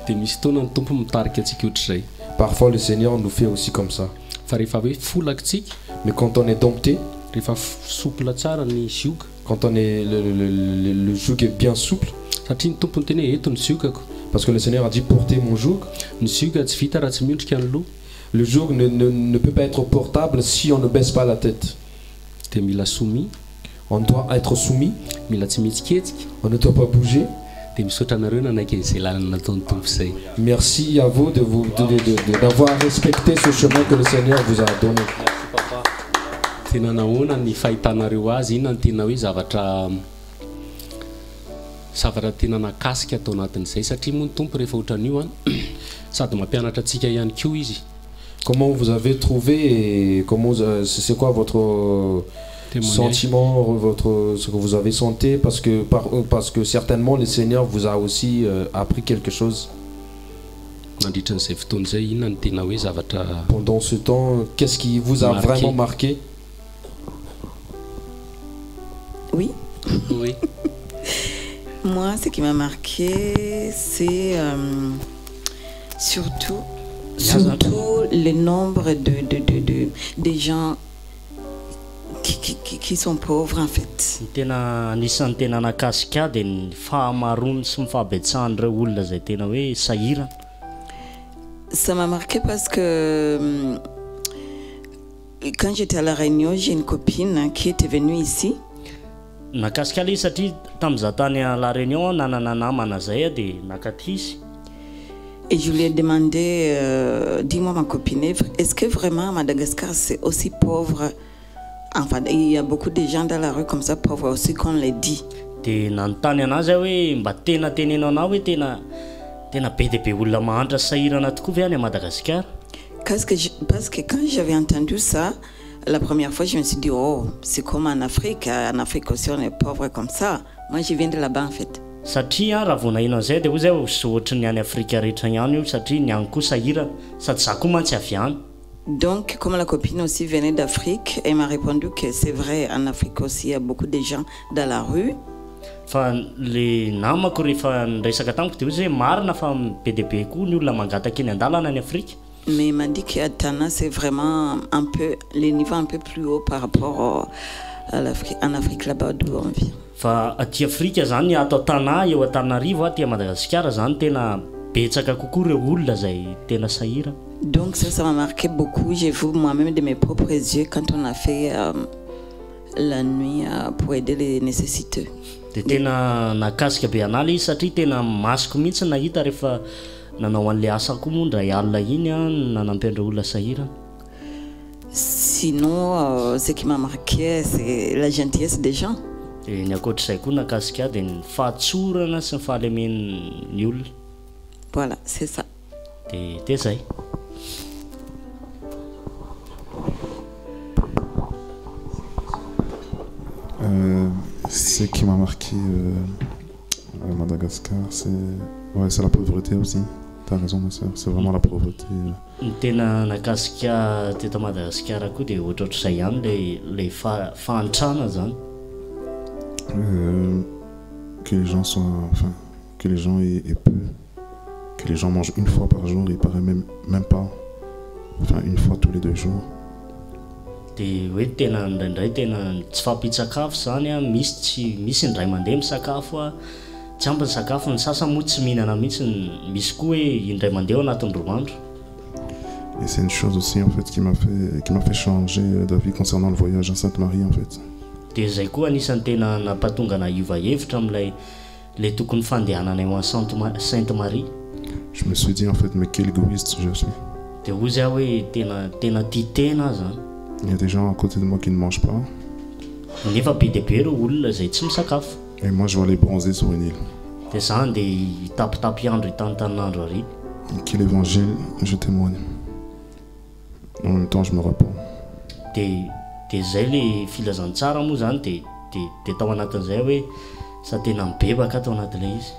[SPEAKER 1] Dia misy fotoana ny tompo mitarika antsika ohatr'izay.
[SPEAKER 6] Parfois le Seigneur nous fait aussi comme ça.
[SPEAKER 1] Fa rehefa hoe folakitsika.
[SPEAKER 6] Mais quand on est dompté.
[SPEAKER 1] Rehefa souple tsara ny zioka.
[SPEAKER 6] Quand on est le joug est bien souple.
[SPEAKER 1] Satria ny tompony teny hoe eto ny ziokako.
[SPEAKER 6] Parce que le Seigneur a dit portez mon joug.
[SPEAKER 1] Ny zioka tsy vita raha tsy miondrika ny loha.
[SPEAKER 6] Le joug ne peut pas être portable si on ne baisse pas la tête.
[SPEAKER 1] Dia mila soumis.
[SPEAKER 6] On doit être soumis.
[SPEAKER 1] Mila tsy mitsiketsika.
[SPEAKER 6] On ne doit pas bouger.
[SPEAKER 1] Dia misaotra anareo nanaiky izay lalana nataon'ny tompo izay.
[SPEAKER 6] Merci à vous d'avoir respecté ce chemin que le Seigneur vous a donné.
[SPEAKER 1] Tena nahoana ny fahitanareo azy iny ny tena hoe zavatra tena nakasika atao anatin'izay satria moa ny tompo rehefa ohatran'io sady mampianatra antsika ihany koa izy.
[SPEAKER 6] Comment vous avez trouvé et c'est quoi votre sentiment, ce que vous avez senti parce que certainement le Seigneur vous a aussi appris quelque chose.
[SPEAKER 1] Nandritran'izay fotoana izay inona ny tena hoe zavatra.
[SPEAKER 6] Pendant ce temps, qu'est-ce qui vous a vraiment marqué?
[SPEAKER 5] Oui.
[SPEAKER 1] Oui.
[SPEAKER 5] Moi, ce qui m'a marqué, c'est surtout le nombre de gens qui sont pauvres en fait.
[SPEAKER 2] Tena anisan'ny tena nakasika dia ny fahamarony sy ny fahabetsahan'ireo olona zay tena hoe sahirana.
[SPEAKER 5] Ça m'a marqué parce que quand j'étais à la Réunion, j'ai une copine qui était venue ici.
[SPEAKER 2] Nakasika le satria tamin'izaho tany à la Réunion nanana namana zay dia nakaty izy.
[SPEAKER 5] Et je lui ai demandé, dis-moi ma copine, est-ce que vraiment Madagascar c'est aussi pauvre? Enfin, il y a beaucoup de gens dans la rue comme ça, pauvres aussi qu'on les dit.
[SPEAKER 2] Dia nanontany anazy hoe mba tena tenenao anao hoe tena be dia be olona mahantra sahirana tokoa ve any à Madagascar?
[SPEAKER 5] Parce que quand j'avais entendu ça, la première fois je me suis dit, oh, c'est comme en Afrique. En Afrique aussi on est pauvre comme ça. Moi je viens de là-bas en fait.
[SPEAKER 2] Satria raha vao nahino an'izay dia hoy zay ohatry ny any Afrika rehetra ihany io satria ny any koa sahirana sady za koa mantsy avy any.
[SPEAKER 5] Donc, comme la copine aussi venait d'Afrique, elle m'a répondu que c'est vrai, en Afrique aussi, il y a beaucoup de gens dans la rue.
[SPEAKER 2] Fa le namako rehefa niresaka tamiko dia hoy zay marina fa be dia be koa ny olona mangataka eny an-dalana any Afrique.
[SPEAKER 5] Mais il m'a dit qu'à Tana, c'est vraiment un peu, les niveaux un peu plus haut par rapport en Afrique là-bas d'où on vient.
[SPEAKER 2] Fa aty Afrika zany ato Tana eo Antananarivo aty Madagascar zany tena betsaka kokoa ireo olona zay tena sahirana.
[SPEAKER 5] Donc ça m'a marqué beaucoup. J'ai vu moi-même de mes propres yeux quand on a fait la nuit pour aider les nécessiteux.
[SPEAKER 2] Dia tena nakasika be analy izy satria tena masoko mihitsy nahita rehefa nanao an'le asa koa moa ndray alina iny nanampiandreo olona sahirana.
[SPEAKER 5] Sinon, ce qui m'a marqué, c'est la gentillesse des gens.
[SPEAKER 2] dia ny ankoatr'izay koa nakasika dia ny fahatsorana sy ny fahalemen'ny olona.
[SPEAKER 5] Voilà, c'est ça.
[SPEAKER 2] Dia zay.
[SPEAKER 4] Ce qui m'a marqué à Madagascar, c'est la pauvreté aussi. T'as raison, ma soeur, c'est vraiment la pauvreté.
[SPEAKER 2] Ny tena nakasika teto Madagasikara koa dia ohatrohatr'izay ihany le fahantrana zany.
[SPEAKER 4] Que les gens soient, enfin, que les gens aient peu, que les gens mangent une fois par jour, il paraît même pas, enfin une fois tous les 2 jours.
[SPEAKER 2] Dia hoe tena indraindray tena tsy fampitsakafo zany a, misy indray mandeha misakafo a, tsy ampy ny sakafo, ny sasany moa tsy mihinana mihitsy, misy koa hoe indray mandeha ao anatin'ny 2 andro.
[SPEAKER 4] Et c'est une chose aussi en fait qui m'a fait changer d'avis concernant le voyage à Sainte-Marie en fait.
[SPEAKER 2] Dia zay koa anisan'ny tena nampatonga nahiova hevitra amin'ilay tokony fandehanana eo à Sainte-Marie.
[SPEAKER 4] Je me suis dit en fait mais quel égoïste je suis.
[SPEAKER 2] Dia hoy zay hoe tena tia tena zany.
[SPEAKER 4] Il y a des gens à côté de moi qui ne mangent pas.
[SPEAKER 2] Nefa be dia be ireo olona izay tsy misakafo.
[SPEAKER 4] Et moi je vais aller bronzer sur une île.
[SPEAKER 2] Dia zany dia hitapitapy andro hitanitanin'andro ary.
[SPEAKER 4] Qui l'évangile, je témoigne. En même temps je me repens.
[SPEAKER 2] Dia zay le filazantsara moa zany dia tao anatin'izay hoe sa tena mibebaka tao anatin'ilay izy.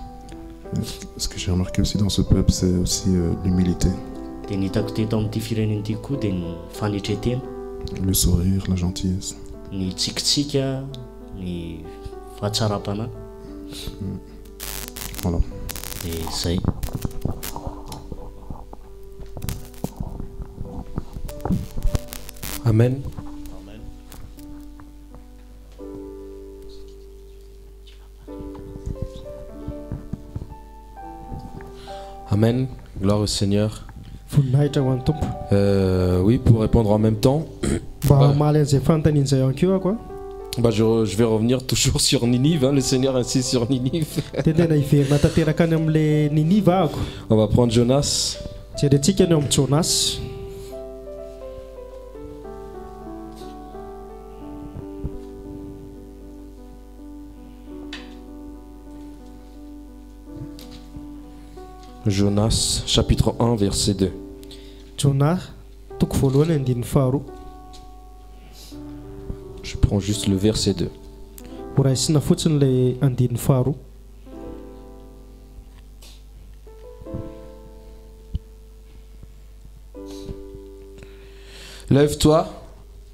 [SPEAKER 4] Ce que j'ai remarqué aussi dans ce peuple, c'est aussi l'humilité.
[SPEAKER 2] Dia ny hitako teto amin'ity firenena ity koa dia ny fanetretena.
[SPEAKER 4] Le sourire, la gentillesse.
[SPEAKER 2] Ny tsikitsika, ny fahatsaram-panahy.
[SPEAKER 4] Voilà.
[SPEAKER 2] Dia zay.
[SPEAKER 6] Amen. Amen. Gloire au Seigneur. Oui, pour répondre en même temps. Je vais revenir toujours sur Ninive. Le Seigneur insiste sur Ninive. On va prendre Jonas. Jonas, chapitre 1, verset 2. Je prends juste le verset 2. Lève-toi,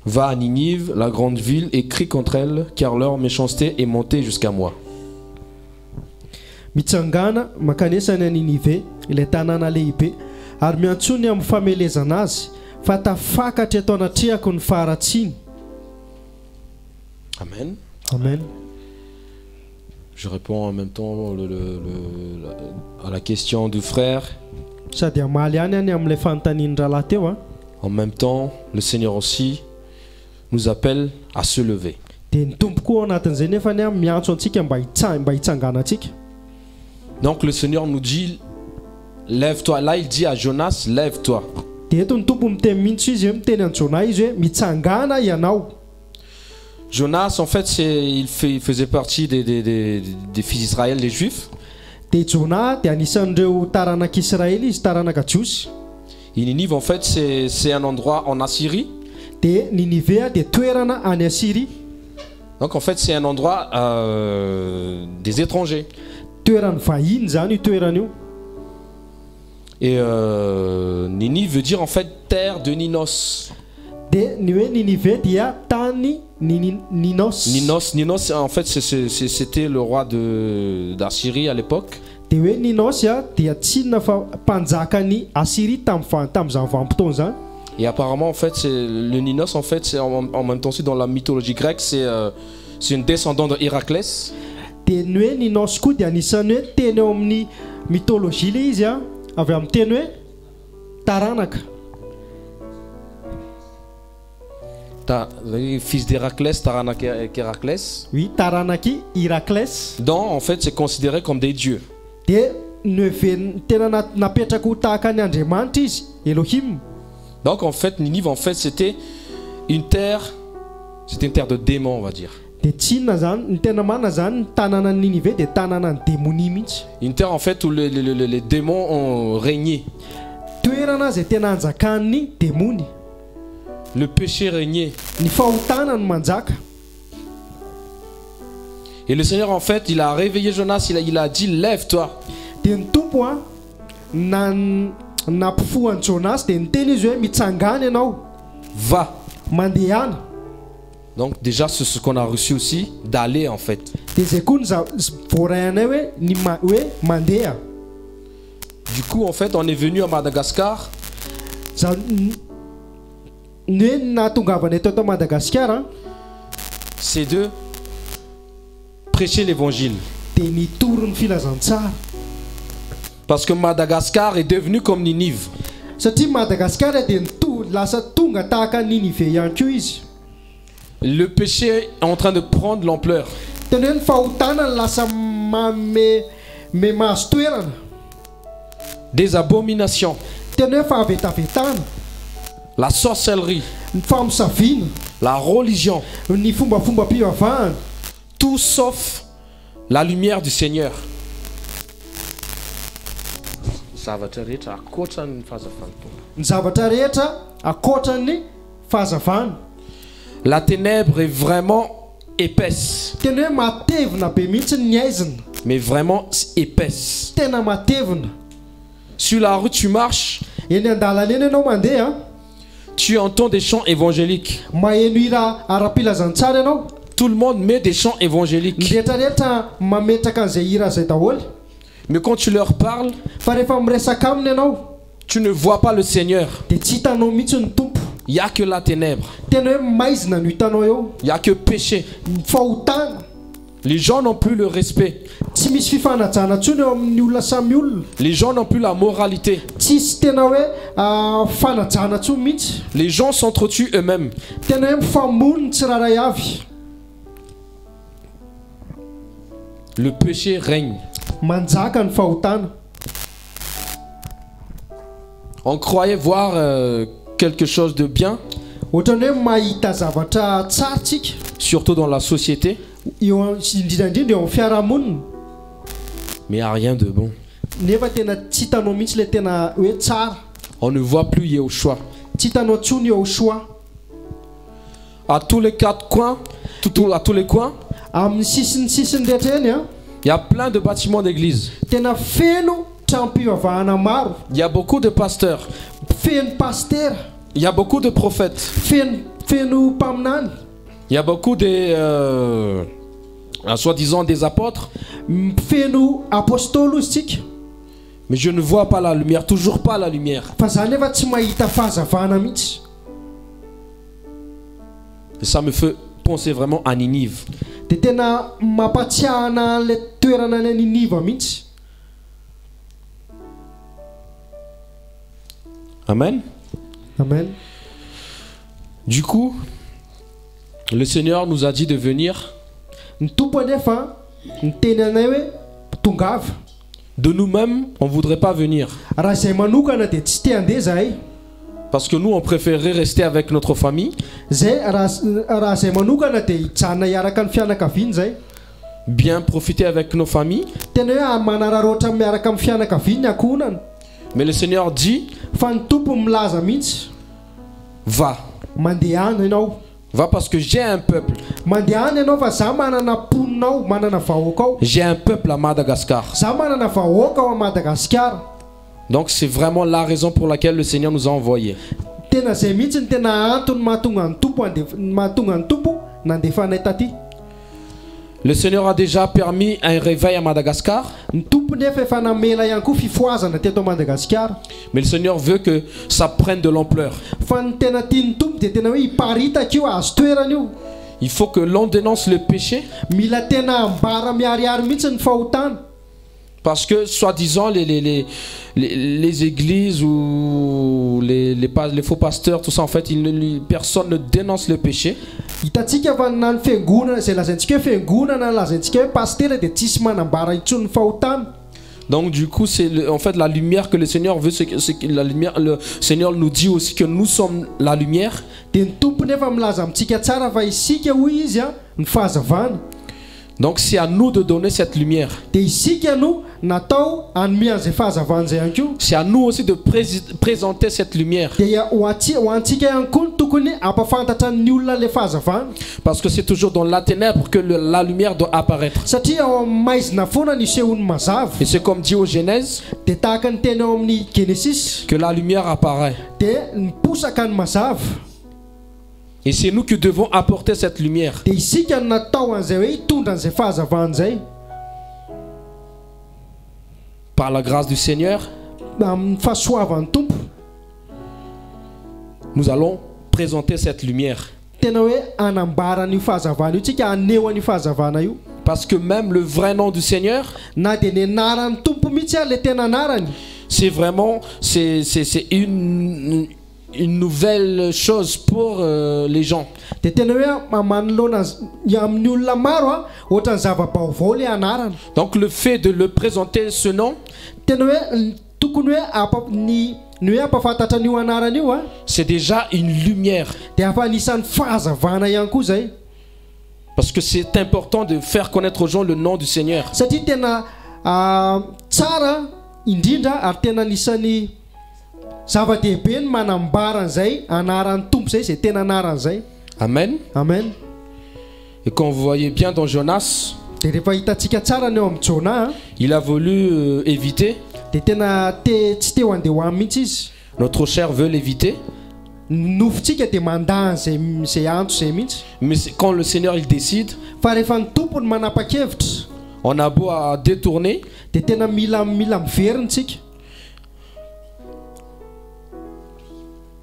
[SPEAKER 6] va à Ninive, la grande ville, et crie contre elle, car leur méchanceté est montée jusqu'à moi.
[SPEAKER 8] Mitsangana makanesany a Ninive ilay tanàna lehibe ary miantsony amin'ny famelezana azy fa tafakatra eto anatrehako ny faharatsiny.
[SPEAKER 6] Amen.
[SPEAKER 8] Amen.
[SPEAKER 6] Je réponds en même temps à la question du frère.
[SPEAKER 8] Sady amaly ihany any amin'ilay fanontaniany rahalahy teo.
[SPEAKER 6] En même temps, le Seigneur aussi nous appelle à se lever.
[SPEAKER 8] Dia ny tompo koa anatin'izay nefa ny miantso antsika mba hitsangana antsika.
[SPEAKER 6] Donc le Seigneur nous dit, lève-toi. Là il dit à Jonas, lève-toi. Jonas en fait il faisait partie des fils d'Israël, les Juifs. Et Ninive en fait c'est un endroit en Assyrie. Donc en fait c'est un endroit des étrangers. Et Ninive veut dire en fait terre de Ninos. Ninos en fait c'était le roi d'Assyrie à l'époque. Et apparemment en fait le Ninos en fait c'est en même temps aussi dans la mythologie grecque c'est une descendante d'Héraclès.
[SPEAKER 8] Dia ny hoe Ninos koa dia anisan'ny hoe teny eo amin'ny mythologie le izy avy amin'ny teny hoe taranaka.
[SPEAKER 6] Fils d'Héraclès, Taranaki Héraclès.
[SPEAKER 8] Oui, Taranaki Héraclès.
[SPEAKER 6] Donc en fait c'est considéré comme des dieux.
[SPEAKER 8] Dia ny tena napetraka ho tahaka ny Andriamanitra izy, Elohim.
[SPEAKER 6] Donc en fait Ninive en fait c'était une terre de démons on va dire.
[SPEAKER 8] dia tsinona zany ny tena marina zany ny tanàna ny Ninive dia tanàna ny démonie mihitsy.
[SPEAKER 6] Une terre en fait où les démons ont régné.
[SPEAKER 8] Toerana zay tena anjakan'ny démony.
[SPEAKER 6] Le péché régnait.
[SPEAKER 8] Ny fahotana no manjaka.
[SPEAKER 6] Et le Seigneur en fait il a réveillé Jonas, il a dit lève-toi.
[SPEAKER 8] Dia ny tompo a nampifohany Jonas dia niteny izy hoe mitsangana ianao.
[SPEAKER 6] Va.
[SPEAKER 8] Mandehana.
[SPEAKER 6] Donc déjà c'est ce qu'on a reçu aussi d'aller en fait.
[SPEAKER 8] Dia zay koa voarayanay hoe ny hoe mandeha.
[SPEAKER 6] Du coup en fait on est venu à Madagascar.
[SPEAKER 8] Ny hoe nahatongavana eto Madagascar
[SPEAKER 6] c'est de prêcher l'évangile.
[SPEAKER 8] Dia nitoro ny filazantsara.
[SPEAKER 6] Parce que Madagascar est devenu comme Ninive.
[SPEAKER 8] Satria Madagascar dia lasa tonga tahaka Ninive ihany koa izy.
[SPEAKER 6] Le péché est en train de prendre l'ampleur.
[SPEAKER 8] Tena hoe ny fahotana lasa mahazo toerana.
[SPEAKER 6] Des abominations.
[SPEAKER 8] Tena hoe fahavetavetana.
[SPEAKER 6] La sorcellerie.
[SPEAKER 8] Ny famosaviana.
[SPEAKER 6] La religion.
[SPEAKER 8] Ny fombafomba-pivavahana.
[SPEAKER 6] Tout sauf la lumière du Seigneur. Zavatra rehetra akoatran'ny fahazavana tompo.
[SPEAKER 8] Ny zavatra rehetra akoatran'ny fahazavana.
[SPEAKER 6] La ténèbre est vraiment épaisse.
[SPEAKER 8] Tena hoe matevina be mihitsy ny aizina.
[SPEAKER 6] Mais vraiment épaisse.
[SPEAKER 8] Tena matevina.
[SPEAKER 6] Sur la rue tu marches.
[SPEAKER 8] Eny an-dalana eny ianao mandeha.
[SPEAKER 6] Tu entends des chants évangéliques.
[SPEAKER 8] Maheno hira ara-pilazantsara ianao.
[SPEAKER 6] Tout le monde met des chants évangéliques.
[SPEAKER 8] Rehetrarehetra mametraka an'izay hira zay daholo.
[SPEAKER 6] Mais quand tu leur parles,
[SPEAKER 8] fa rehefa miresaka aminy ianao,
[SPEAKER 6] tu ne vois pas le Seigneur.
[SPEAKER 8] Dia tsy hitanao mihitsy ny tompo.
[SPEAKER 6] Il n'y a que la ténèbre.
[SPEAKER 8] Tena hoe maizina no hitanao eo.
[SPEAKER 6] Il n'y a que péché.
[SPEAKER 8] Fahotana.
[SPEAKER 6] Les gens n'ont plus le respect.
[SPEAKER 8] Tsy misy fifanajana intsony eo amin'ny olona samy olona.
[SPEAKER 6] Les gens n'ont plus la moralité.
[SPEAKER 8] Tsisy tena hoe fanajana intsony mihitsy.
[SPEAKER 6] Les gens s'entretuent eux-mêmes.
[SPEAKER 8] Tena hoe mifamono tsiraray avy.
[SPEAKER 6] Le péché règne.
[SPEAKER 8] Manjaka ny fahotana.
[SPEAKER 6] On croyait voir quelque chose de bien.
[SPEAKER 8] Ohatrany hoe mahita zavatra tsara tsika.
[SPEAKER 6] Surtout dans la société.
[SPEAKER 8] Indrindra eo amin'ny fiarahamonina.
[SPEAKER 6] Mais il n'y a rien de bon.
[SPEAKER 8] Nefa tena tsy hitanao mihitsy le tena hoe tsara.
[SPEAKER 6] On ne voit plus Yehoshua.
[SPEAKER 8] Tsy hitanao intsony Yehoshua.
[SPEAKER 6] À tous les quatre coins, à tous les coins,
[SPEAKER 8] amin'ny sisiny rehetra eny
[SPEAKER 6] il y a plein de bâtiments d'église.
[SPEAKER 8] Tena feno trano-pivavahana maro.
[SPEAKER 6] Il y a beaucoup de pasteurs.
[SPEAKER 8] Feno pasteur.
[SPEAKER 6] Il y a beaucoup de prophètes.
[SPEAKER 8] Feno mpaminany.
[SPEAKER 6] Il y a beaucoup de soi-disant des apôtres.
[SPEAKER 8] Feno apostolo isika.
[SPEAKER 6] Mais je ne vois pas la lumière, toujours pas la lumière.
[SPEAKER 8] Fa zany efa tsy mahita fahazavana mihitsy.
[SPEAKER 6] Et ça me fait penser vraiment à Ninive.
[SPEAKER 8] Dia tena mampatsiahana le toerana ny Ninive mihitsy.
[SPEAKER 6] Amen.
[SPEAKER 8] Amen.
[SPEAKER 6] Du coup, le Seigneur nous a dit de venir.
[SPEAKER 8] Ny tompo anefa niteny anay hoe tongava.
[SPEAKER 6] De nous-mêmes, on ne voudrait pas venir.
[SPEAKER 8] Raha izay manokana dia tsy te handeha zahay.
[SPEAKER 6] Parce que nous, on préférerait rester avec notre famille.
[SPEAKER 8] Zay raha izay manokana dia hijanona hiaraka ny fianakaviana zay.
[SPEAKER 6] Bien profiter avec nos familles.
[SPEAKER 8] Tena hoe manararoatra miaraka amin'ny fianakaviana ny ankohonana.
[SPEAKER 6] Mais le Seigneur dit,
[SPEAKER 8] fa ny tompo milaza mihitsy.
[SPEAKER 6] Va.
[SPEAKER 8] Mandehana ianao.
[SPEAKER 6] Va parce que j'ai un peuple.
[SPEAKER 8] Mandehana ianao fa za manana mponinao, manana vahoaka ao.
[SPEAKER 6] J'ai un peuple à Madagascar.
[SPEAKER 8] Za manana vahoaka ao à Madagascar.
[SPEAKER 6] Donc c'est vraiment la raison pour laquelle le Seigneur nous a envoyés.
[SPEAKER 8] Tena zay mihitsy ny tena antony mahatonga ny tompo nandefanay taty.
[SPEAKER 6] Le Seigneur a déjà permis un réveil à Madagascar.
[SPEAKER 8] Ny tompo nefa efa namela ihany koa fifoazana teto Madagascar.
[SPEAKER 6] Mais le Seigneur veut que ça prenne de l'ampleur.
[SPEAKER 8] Fa ny tena tiany tompo dia tena hoe hiparitaka io azo toerana io.
[SPEAKER 6] Il faut que l'on dénonce le péché.
[SPEAKER 8] Mila tena ambara miharihary mihitsy ny fahotana.
[SPEAKER 6] Parce que soi-disant les églises ou les faux pasteurs, tout ça en fait, personne ne dénonce le péché.
[SPEAKER 8] Hitatsika fa na ny fiangonana izay lazaintsika hoe fiangonana lazaintsika hoe pasteur dia tsisy manambara intsony ny fahotana.
[SPEAKER 6] Donc du coup c'est en fait la lumière que le Seigneur veut, la lumière, le Seigneur nous dit aussi que nous sommes la lumière.
[SPEAKER 8] Dia ny tompo nefa milaza amintsika tsara fa isika hoy izy ny fahazavana.
[SPEAKER 6] Donc c'est à nous de donner cette lumière.
[SPEAKER 8] Dia isika no natao hanome an'izay fahazavana zay ihany koa.
[SPEAKER 6] C'est à nous aussi de présenter cette lumière.
[SPEAKER 8] Dia ho antsika ihany koa no tokony hampafantatra ny olona le fahazavana.
[SPEAKER 6] Parce que c'est toujours dans la ténèbre que la lumière doit apparaître.
[SPEAKER 8] Satria ao amin'ny maizina foana ny sehony mazava.
[SPEAKER 6] Et c'est comme dit au Genèse,
[SPEAKER 8] dia tahaka ny teny ao amin'ny Genesis,
[SPEAKER 6] que la lumière apparaît.
[SPEAKER 8] dia miposaka ny mazava.
[SPEAKER 6] Et c'est nous qui devons apporter cette lumière.
[SPEAKER 8] Dia isika no natao an'izay hoe hitondra an'izay fahazavana zay.
[SPEAKER 6] Par la grâce du Seigneur,
[SPEAKER 8] Amin'ny fahasoavan'ny Tompo,
[SPEAKER 6] nous allons présenter cette lumière.
[SPEAKER 8] tena hoe anambara an'io fahazavana io, tsika aneho an'io fahazavana io.
[SPEAKER 6] Parce que même le vrai nom du Seigneur,
[SPEAKER 8] Na dia ny anaran'ny Tompo mihitsy le tena anarany.
[SPEAKER 6] c'est vraiment c'est une nouvelle chose pour les gens.
[SPEAKER 8] Dia tena hoe manoloana amin'ny olona maro ohatra ny zava-baovao le anarany.
[SPEAKER 6] Donc le fait de le présenter ce nom,
[SPEAKER 8] Tena hoe tokony hoe ny hoe ampafantatra an'io anarany io
[SPEAKER 6] c'est déjà une lumière.
[SPEAKER 8] dia afa anisan'ny fahazavana ihany koa zay.
[SPEAKER 6] Parce que c'est important de faire connaître aux gens le nom du Seigneur.
[SPEAKER 8] Satria tena tsara indrindra ary tena anisan'ny zava-dehibe ny manambara an'izay anaran'ny Tompo zay tena anaran'izay.
[SPEAKER 6] Amen.
[SPEAKER 8] Amen.
[SPEAKER 6] Et quand vous voyez bien dans Jonas,
[SPEAKER 8] Dia rehefa hitantsika tsara ny eo amin'ny Jona
[SPEAKER 6] il a voulu éviter.
[SPEAKER 8] dia tena tsy teo andeha ho amin'ny mihitsy izy.
[SPEAKER 6] Notre chair veut l'éviter.
[SPEAKER 8] Nofontsika dia mandaha zay antso zay mihitsy.
[SPEAKER 6] Mais quand le Seigneur il décide,
[SPEAKER 8] Fa rehefa ny Tompo ny manapa-kevitra
[SPEAKER 6] on a beau à détourner,
[SPEAKER 8] dia tena mila miveriny tsika.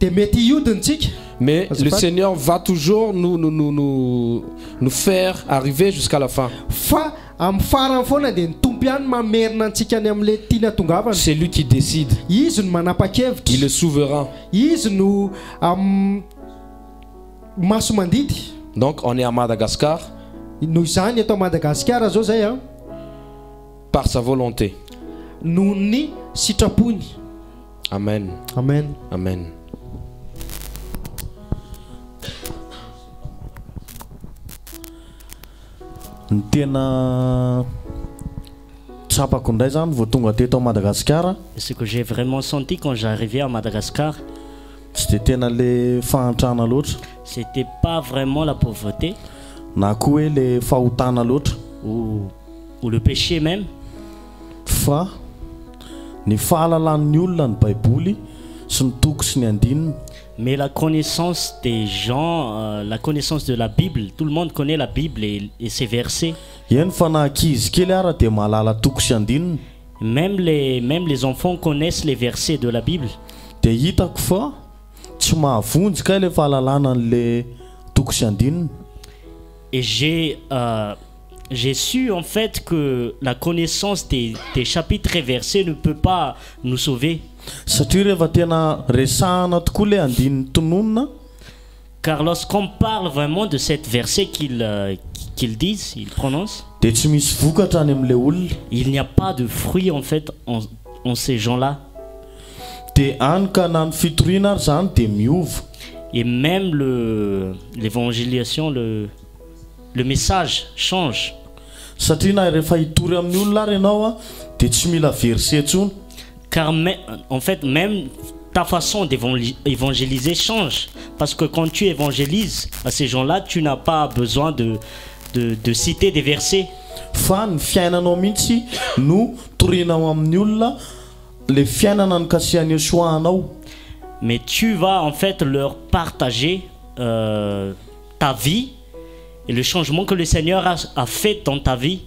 [SPEAKER 8] Dia mety hiodintsika.
[SPEAKER 6] mais le Seigneur va toujours nous faire arriver jusqu'à la fin.
[SPEAKER 8] Fa amin'ny farany foana dia ny Tompo ihany mamerina antsika any amin'le tiana tongavana.
[SPEAKER 6] C'est lui qui décide.
[SPEAKER 8] Izy no manapa-kevitra.
[SPEAKER 6] Il est souverain.
[SPEAKER 8] Izy no maso mandidy.
[SPEAKER 6] Donc on est à Madagascar
[SPEAKER 8] Noho izany eto Madagasikara zao zay
[SPEAKER 6] par sa volonté.
[SPEAKER 8] noho ny sitrapony.
[SPEAKER 6] Amen.
[SPEAKER 8] Amen.
[SPEAKER 6] Amen.
[SPEAKER 7] Ny tena tsapako indray zany vao tonga teto Madagascar,
[SPEAKER 2] Et ce que j'ai vraiment senti quand j'arrivais à Madagascar,
[SPEAKER 7] tsy de tena le fahantrana loatra
[SPEAKER 2] c'était pas vraiment la pauvreté
[SPEAKER 7] na koa hoe le fahotana loatra,
[SPEAKER 2] ou le péché même,
[SPEAKER 7] fa ny fahalalan'ny olona ny baiboly sy ny toko sy ny andinina.
[SPEAKER 2] mais la connaissance des gens, la connaissance de la Bible. Tout le monde connaît la Bible et ses versets.
[SPEAKER 7] Eny fa na ankizy kely ara dia mahalala toko sy andinina.
[SPEAKER 2] Même les enfants connaissent les versets de la Bible.
[SPEAKER 7] Dia hitako fa tsy mahavonjy ka le fahalalana an'le toko sy andinina.
[SPEAKER 2] Et j'ai su en fait que la connaissance des chapitres et versets ne peut pas nous sauver.
[SPEAKER 7] Satria rehefa tena resahana tokoa le andininy tononona,
[SPEAKER 2] Car lorsqu'on parle vraiment de cette verset qu'ils disent, ils prononcent,
[SPEAKER 7] dia tsy misy vokatra any amin'le olona.
[SPEAKER 2] il n'y a pas de fruit en fait en ces gens-là.
[SPEAKER 7] Dia any ka na ny fitoriana ary zany dia miova.
[SPEAKER 2] Et même l'évangélisation, le message change.
[SPEAKER 7] Satria na rehefa hitory amin'ny olona ary ianao dia tsy mila verset intsony.
[SPEAKER 2] Car en fait, même ta façon d'évangéliser change. Parce que quand tu évangélises à ces gens-là, tu n'as pas besoin de citer des versets.
[SPEAKER 7] Fa ny fiainanao mihitsy no torianao amin'ny olona le fiainana ny kasiany Yesoanao.
[SPEAKER 2] Mais tu vas en fait leur partager ta vie et le changement que le Seigneur a fait dans ta vie.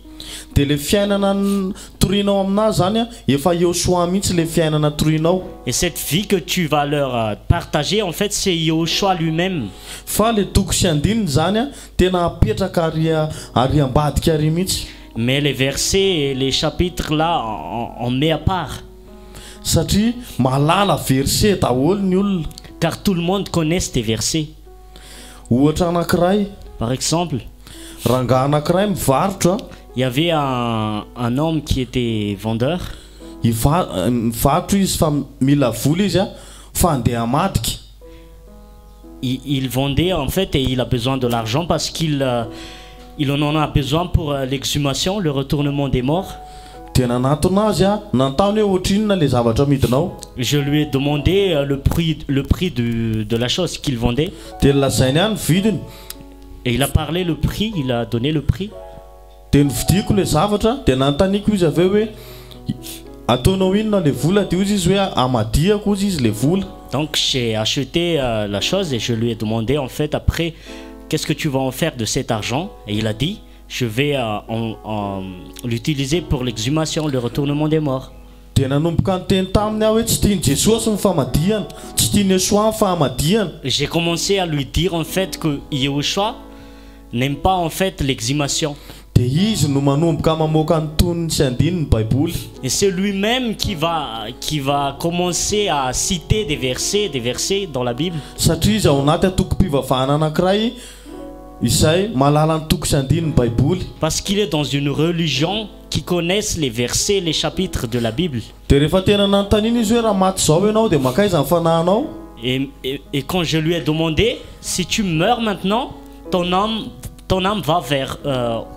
[SPEAKER 7] Dia le fiainana ny torianao aminazy zany efa Yehoshua mihitsy le fiainana torianao.
[SPEAKER 2] Et cette vie que tu vas leur partager, en fait, c'est Yehoshua lui-même.
[SPEAKER 7] Fa le toko sy andininy zany tena apetraka ary ambadika ary mihitsy.
[SPEAKER 2] Mais les versets et les chapitres là, on met à part.
[SPEAKER 7] Satria malala verset daholo ny olona.
[SPEAKER 2] Car tout le monde connaît tes versets.
[SPEAKER 7] Ohatra anankiray,
[SPEAKER 2] Par exemple,
[SPEAKER 7] rangahy anankiray mivarotra,
[SPEAKER 2] il y avait un homme qui était vendeur.
[SPEAKER 7] mivarotra izy fa mila vola izy fa andeha hamadika.
[SPEAKER 2] Il vendait en fait et il a besoin de l'argent parce qu'il il en a besoin pour l'exhumation, le retournement des morts.
[SPEAKER 7] dia nanatona azy a nantany hoe ohatrinona le zavatra midinao.
[SPEAKER 2] Je lui ai demandé le prix de la chose qu'il vendait.
[SPEAKER 7] Dia nilazainy ihany vidiny.
[SPEAKER 2] Et il a parlé le prix, il a donné le prix.
[SPEAKER 7] Dia nividiko le zavatra dia nanontaniko izy aveo hoe ataonao inona le vola, dia ozy izy hoe amadiako ozy izy le vola.
[SPEAKER 2] Donc j'ai acheté la chose et je lui ai demandé en fait après qu'est-ce que tu vas en faire de cet argent, et il a dit je vais l'utiliser pour l'exhumation, le retournement des morts.
[SPEAKER 7] Dia nanomboka niteny taminy aho hoe tsy tiany Jesosy ny famadihana, tsy tiany Yeshua ny fahamadihana.
[SPEAKER 2] J'ai commencé à lui dire en fait que Yeshua n'aime pas en fait l'exhumation.
[SPEAKER 7] Dia izy no manomboka mamoaka ny tonony sy andiny ny Baiboly.
[SPEAKER 2] Et c'est lui-même qui va commencer à citer des versets dans la Bible.
[SPEAKER 7] Satria izy ao anaty atoko-pivavahana anankiray izay malala ny toko sy andiny ny Baiboly.
[SPEAKER 2] Parce qu'il est dans une religion qui connaissent les versets, les chapitres de la Bible.
[SPEAKER 7] Dia rehefa tena nanontaniana izy hoe raha maty zao ianao dia makaiza ny fanahinao.
[SPEAKER 2] Et quand je lui ai demandé si tu meurs maintenant, ton âme va vers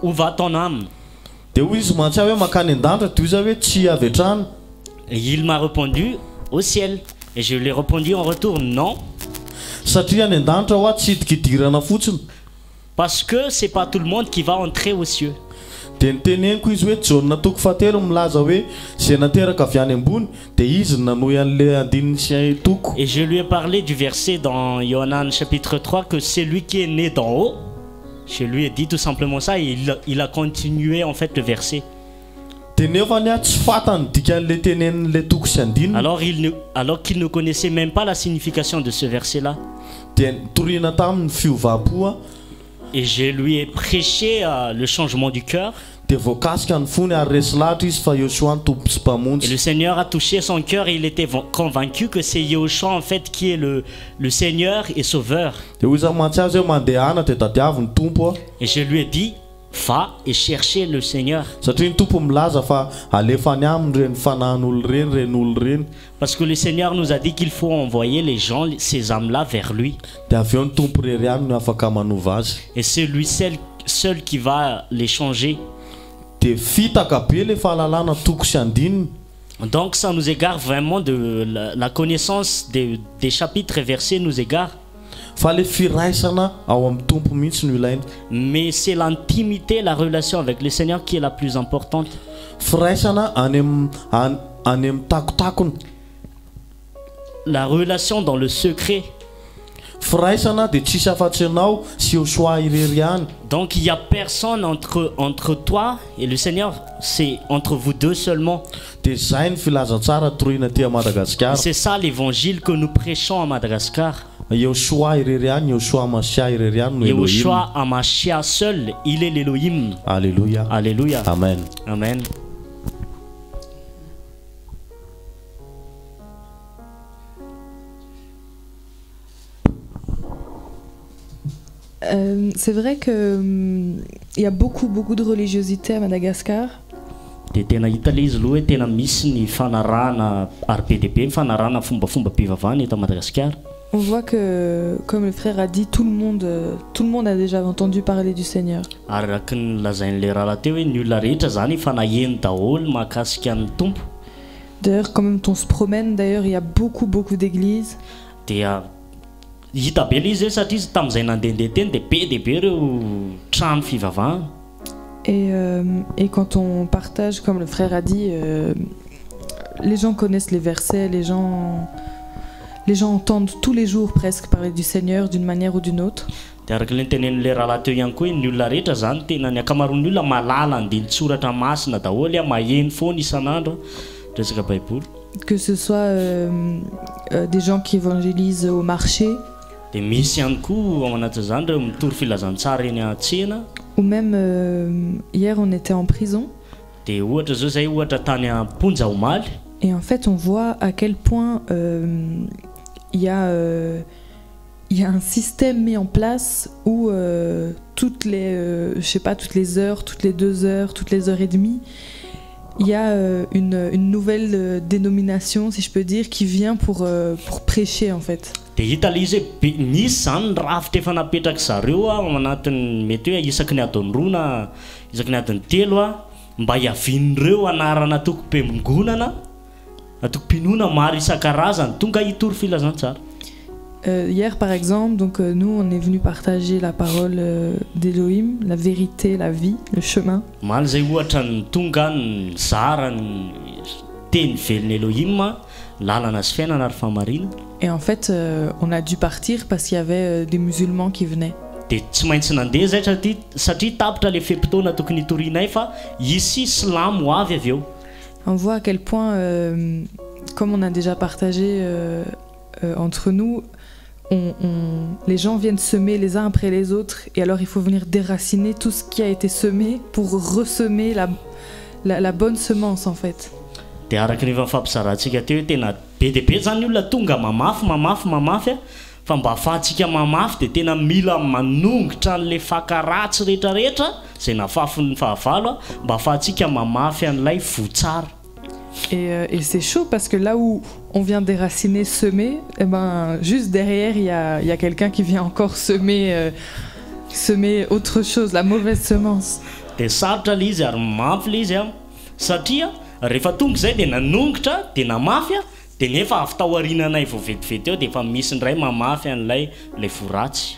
[SPEAKER 2] où va ton âme?
[SPEAKER 7] Dia hoy izy mantsy hoe makany an-danitra, dia izy hoe tsy avy hatrany.
[SPEAKER 2] Et il m'a répondu au ciel. Et je lui ai répondu en retour non.
[SPEAKER 7] Satria any an-danitra ho tsy hidika idirana fotsiny.
[SPEAKER 2] Parce que c'est pas tout le monde qui va entrer aux cieux.
[SPEAKER 7] Dia niteneniko izy hoe Jaona toko fahatelo milaza hoe zay nateraka avy any ambony dia izy nanohy an'le andininy sy toko.
[SPEAKER 2] Et je lui ai parlé du verset dans Yohanan chapitre 3 que c'est lui qui est né d'en haut. Je lui ai dit tout simplement ça et il a continué en fait le verset.
[SPEAKER 7] Dia nefa ny tsy fatany dikan'le tenenin'le toko sy andininy.
[SPEAKER 2] Alors qu'il ne connaissait même pas la signification de ce verset là.
[SPEAKER 7] Dia nitoriana taminy fiovapo.
[SPEAKER 2] Et je lui ai prêché le changement du cœur.
[SPEAKER 7] Dia voakasika ny fony ary resy lahatra izy fa Yeshua ny tompo sy mpamonjy.
[SPEAKER 2] Et le Seigneur a touché son cœur et il était convaincu que c'est Yeshua en fait qui est le Seigneur et Sauveur.
[SPEAKER 7] Dia hoy izy mantsy azy hoe mandehana dia tadiavo ny tompo.
[SPEAKER 2] Et je lui ai dit va et chercher le Seigneur.
[SPEAKER 7] Satria ny tompo milaza fa alefany aminy reny fanahin'olo reny reny olo reny.
[SPEAKER 2] Parce que le Seigneur nous a dit qu'il faut envoyer les gens, ces âmes-là vers lui.
[SPEAKER 7] Dia avy eo ny tompo rery ihany no afaka manova azy.
[SPEAKER 2] Et c'est lui seul qui va les changer.
[SPEAKER 7] Dia fitaka be le fahalalana toko sy andininy.
[SPEAKER 2] Donc ça nous égare vraiment de la connaissance des chapitres et versets nous égare.
[SPEAKER 7] Fa le firaisana ao amin'ny tompo mihitsy no ilaina.
[SPEAKER 2] Mais c'est l'intimité, la relation avec le Seigneur qui est la plus importante.
[SPEAKER 7] Firaisana any amin'ny takotakony.
[SPEAKER 2] La relation dans le secret.
[SPEAKER 7] Firaisana dia tsisy afa-tsy anao sy Yeshua irery ihany.
[SPEAKER 2] Donc il y a personne entre toi et le Seigneur, c'est entre vous deux seulement.
[SPEAKER 7] Dia zay ny filazantsara toroina ty à Madagascar.
[SPEAKER 2] C'est ça l'évangile que nous prêchons à Madagascar.
[SPEAKER 7] Yeshua irery ihany, Yeshua Mashiach irery ihany no Elohim.
[SPEAKER 2] Yeshua Mashiach seul, il est l'Elohim.
[SPEAKER 7] Alléluia.
[SPEAKER 2] Alléluia.
[SPEAKER 7] Amen.
[SPEAKER 2] Amen.
[SPEAKER 3] C'est vrai qu'il y a beaucoup de religiosité à Madagascar.
[SPEAKER 2] Dia tena hita le izy loha hoe tena misy ny fanarahana ary be dia be ny fanarahana fombafomba-pivavahana eto Madagascar.
[SPEAKER 3] On voit que, comme le frère a dit, tout le monde a déjà entendu parler du Seigneur.
[SPEAKER 2] Araky ny lazain'le raha teo hoe ny olona rehetra zany fanaheny daholo mahakasika ny tompo.
[SPEAKER 3] D'ailleurs, quand même on se promène, d'ailleurs, il y a beaucoup d'églises.
[SPEAKER 2] Dia hita be le izy satria izy tamin'izay nandehandeha teny dia be ireo trano fivavahana.
[SPEAKER 3] Et quand on partage, comme le frère a dit, les gens connaissent les versets, les gens entendent tous les jours presque parler du Seigneur d'une manière ou d'une autre.
[SPEAKER 2] Dia araky le nitenen'le raha teo ihany koa ny olona rehetra zany tena ny akamaroan'ny olona malala andiny tsoratra masina daholo maheny foana isan'andro resaka Baiboly.
[SPEAKER 3] Que ce soit des gens qui évangélisent au marché.
[SPEAKER 2] Dia misy ihany koa ao anatin'izany ireo mitory filazantsara eny an-tsena.
[SPEAKER 3] Ou même hier on était en prison.
[SPEAKER 2] Dia ohatra zao zay ohatra tany Amponja Omaly.
[SPEAKER 3] Et en fait on voit à quel point il y a un système mis en place où toutes les heures, toutes les 2 heures, toutes les heures et demie, il y a une nouvelle dénomination, si je peux dire, qui vient pour prêcher en fait.
[SPEAKER 2] Dia hita ilay izy hoe misy zany ny rafitra efa napetraka zareo ao anatin'ny mety hoe isaky ny adiny roa na isaky ny adiny telo mba hiavin'ireo anarana toko-piangonana toko-pinoana maro isan-karazany tonga hitory filazantsara.
[SPEAKER 3] Hier par exemple, donc nous on est venu partager la parole d'Elohim, la vérité, la vie, le chemin.
[SPEAKER 2] Mal zay ohatra ny tonga ny zara ny teny velon'ny Elohim, lalana sy fiainana ary famarina.
[SPEAKER 3] Et en fait, on a dû partir parce qu'il y avait des musulmans qui venaient.
[SPEAKER 2] Dia tsy maintsy nandeha zay satria tapitra le fepitoana tokony hitorianay fa ici silamo avy avy eo.
[SPEAKER 3] On voit à quel point, comme on a déjà partagé entre nous, les gens viennent semer les uns après les autres, et alors il faut venir déraciner tout ce qui a été semé pour ressemer la bonne semence en fait.
[SPEAKER 2] Dia araka ny fampizarantsika teo tena be dia be zany olona tonga mamafi fa mba ahafahantsika mamafy dia tena mila manongotra an'le fakaratsy rehetrarehetra zay nafafin'ny fahavalo mba ahafahantsika mamafy an'ilay votsara.
[SPEAKER 3] Et c'est chaud parce que là où on vient déraciner, semer, eh ben, juste derrière il y a quelqu'un qui vient encore semer autre chose, la mauvaise semence.
[SPEAKER 2] Dia sarotra le izy ary mafy le izy satria rehefa tonga zay dia nanongotra dia namafy dia nefa avy taoriananay vao vetivety eo dia efa misy ndray mamafy an'ilay voratsy.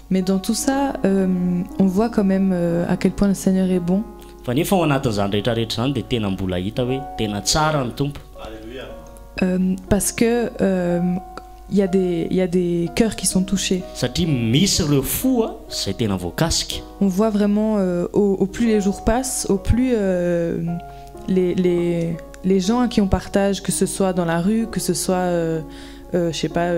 [SPEAKER 3] Mais dans tout ça, on voit quand même à quel point le Seigneur est bon.
[SPEAKER 2] Fa nefa ao anatin'izany rehetrarehetra zany dia tena mbola hita hoe tena tsara ny tompo.
[SPEAKER 3] Parce que il y a des cœurs qui sont touchés.
[SPEAKER 2] Satria misy ireo fo zay tena voakasika.
[SPEAKER 3] On voit vraiment au plus les jours passent, au plus les gens à qui on partage, que ce soit dans la rue, que ce soit je sais pas,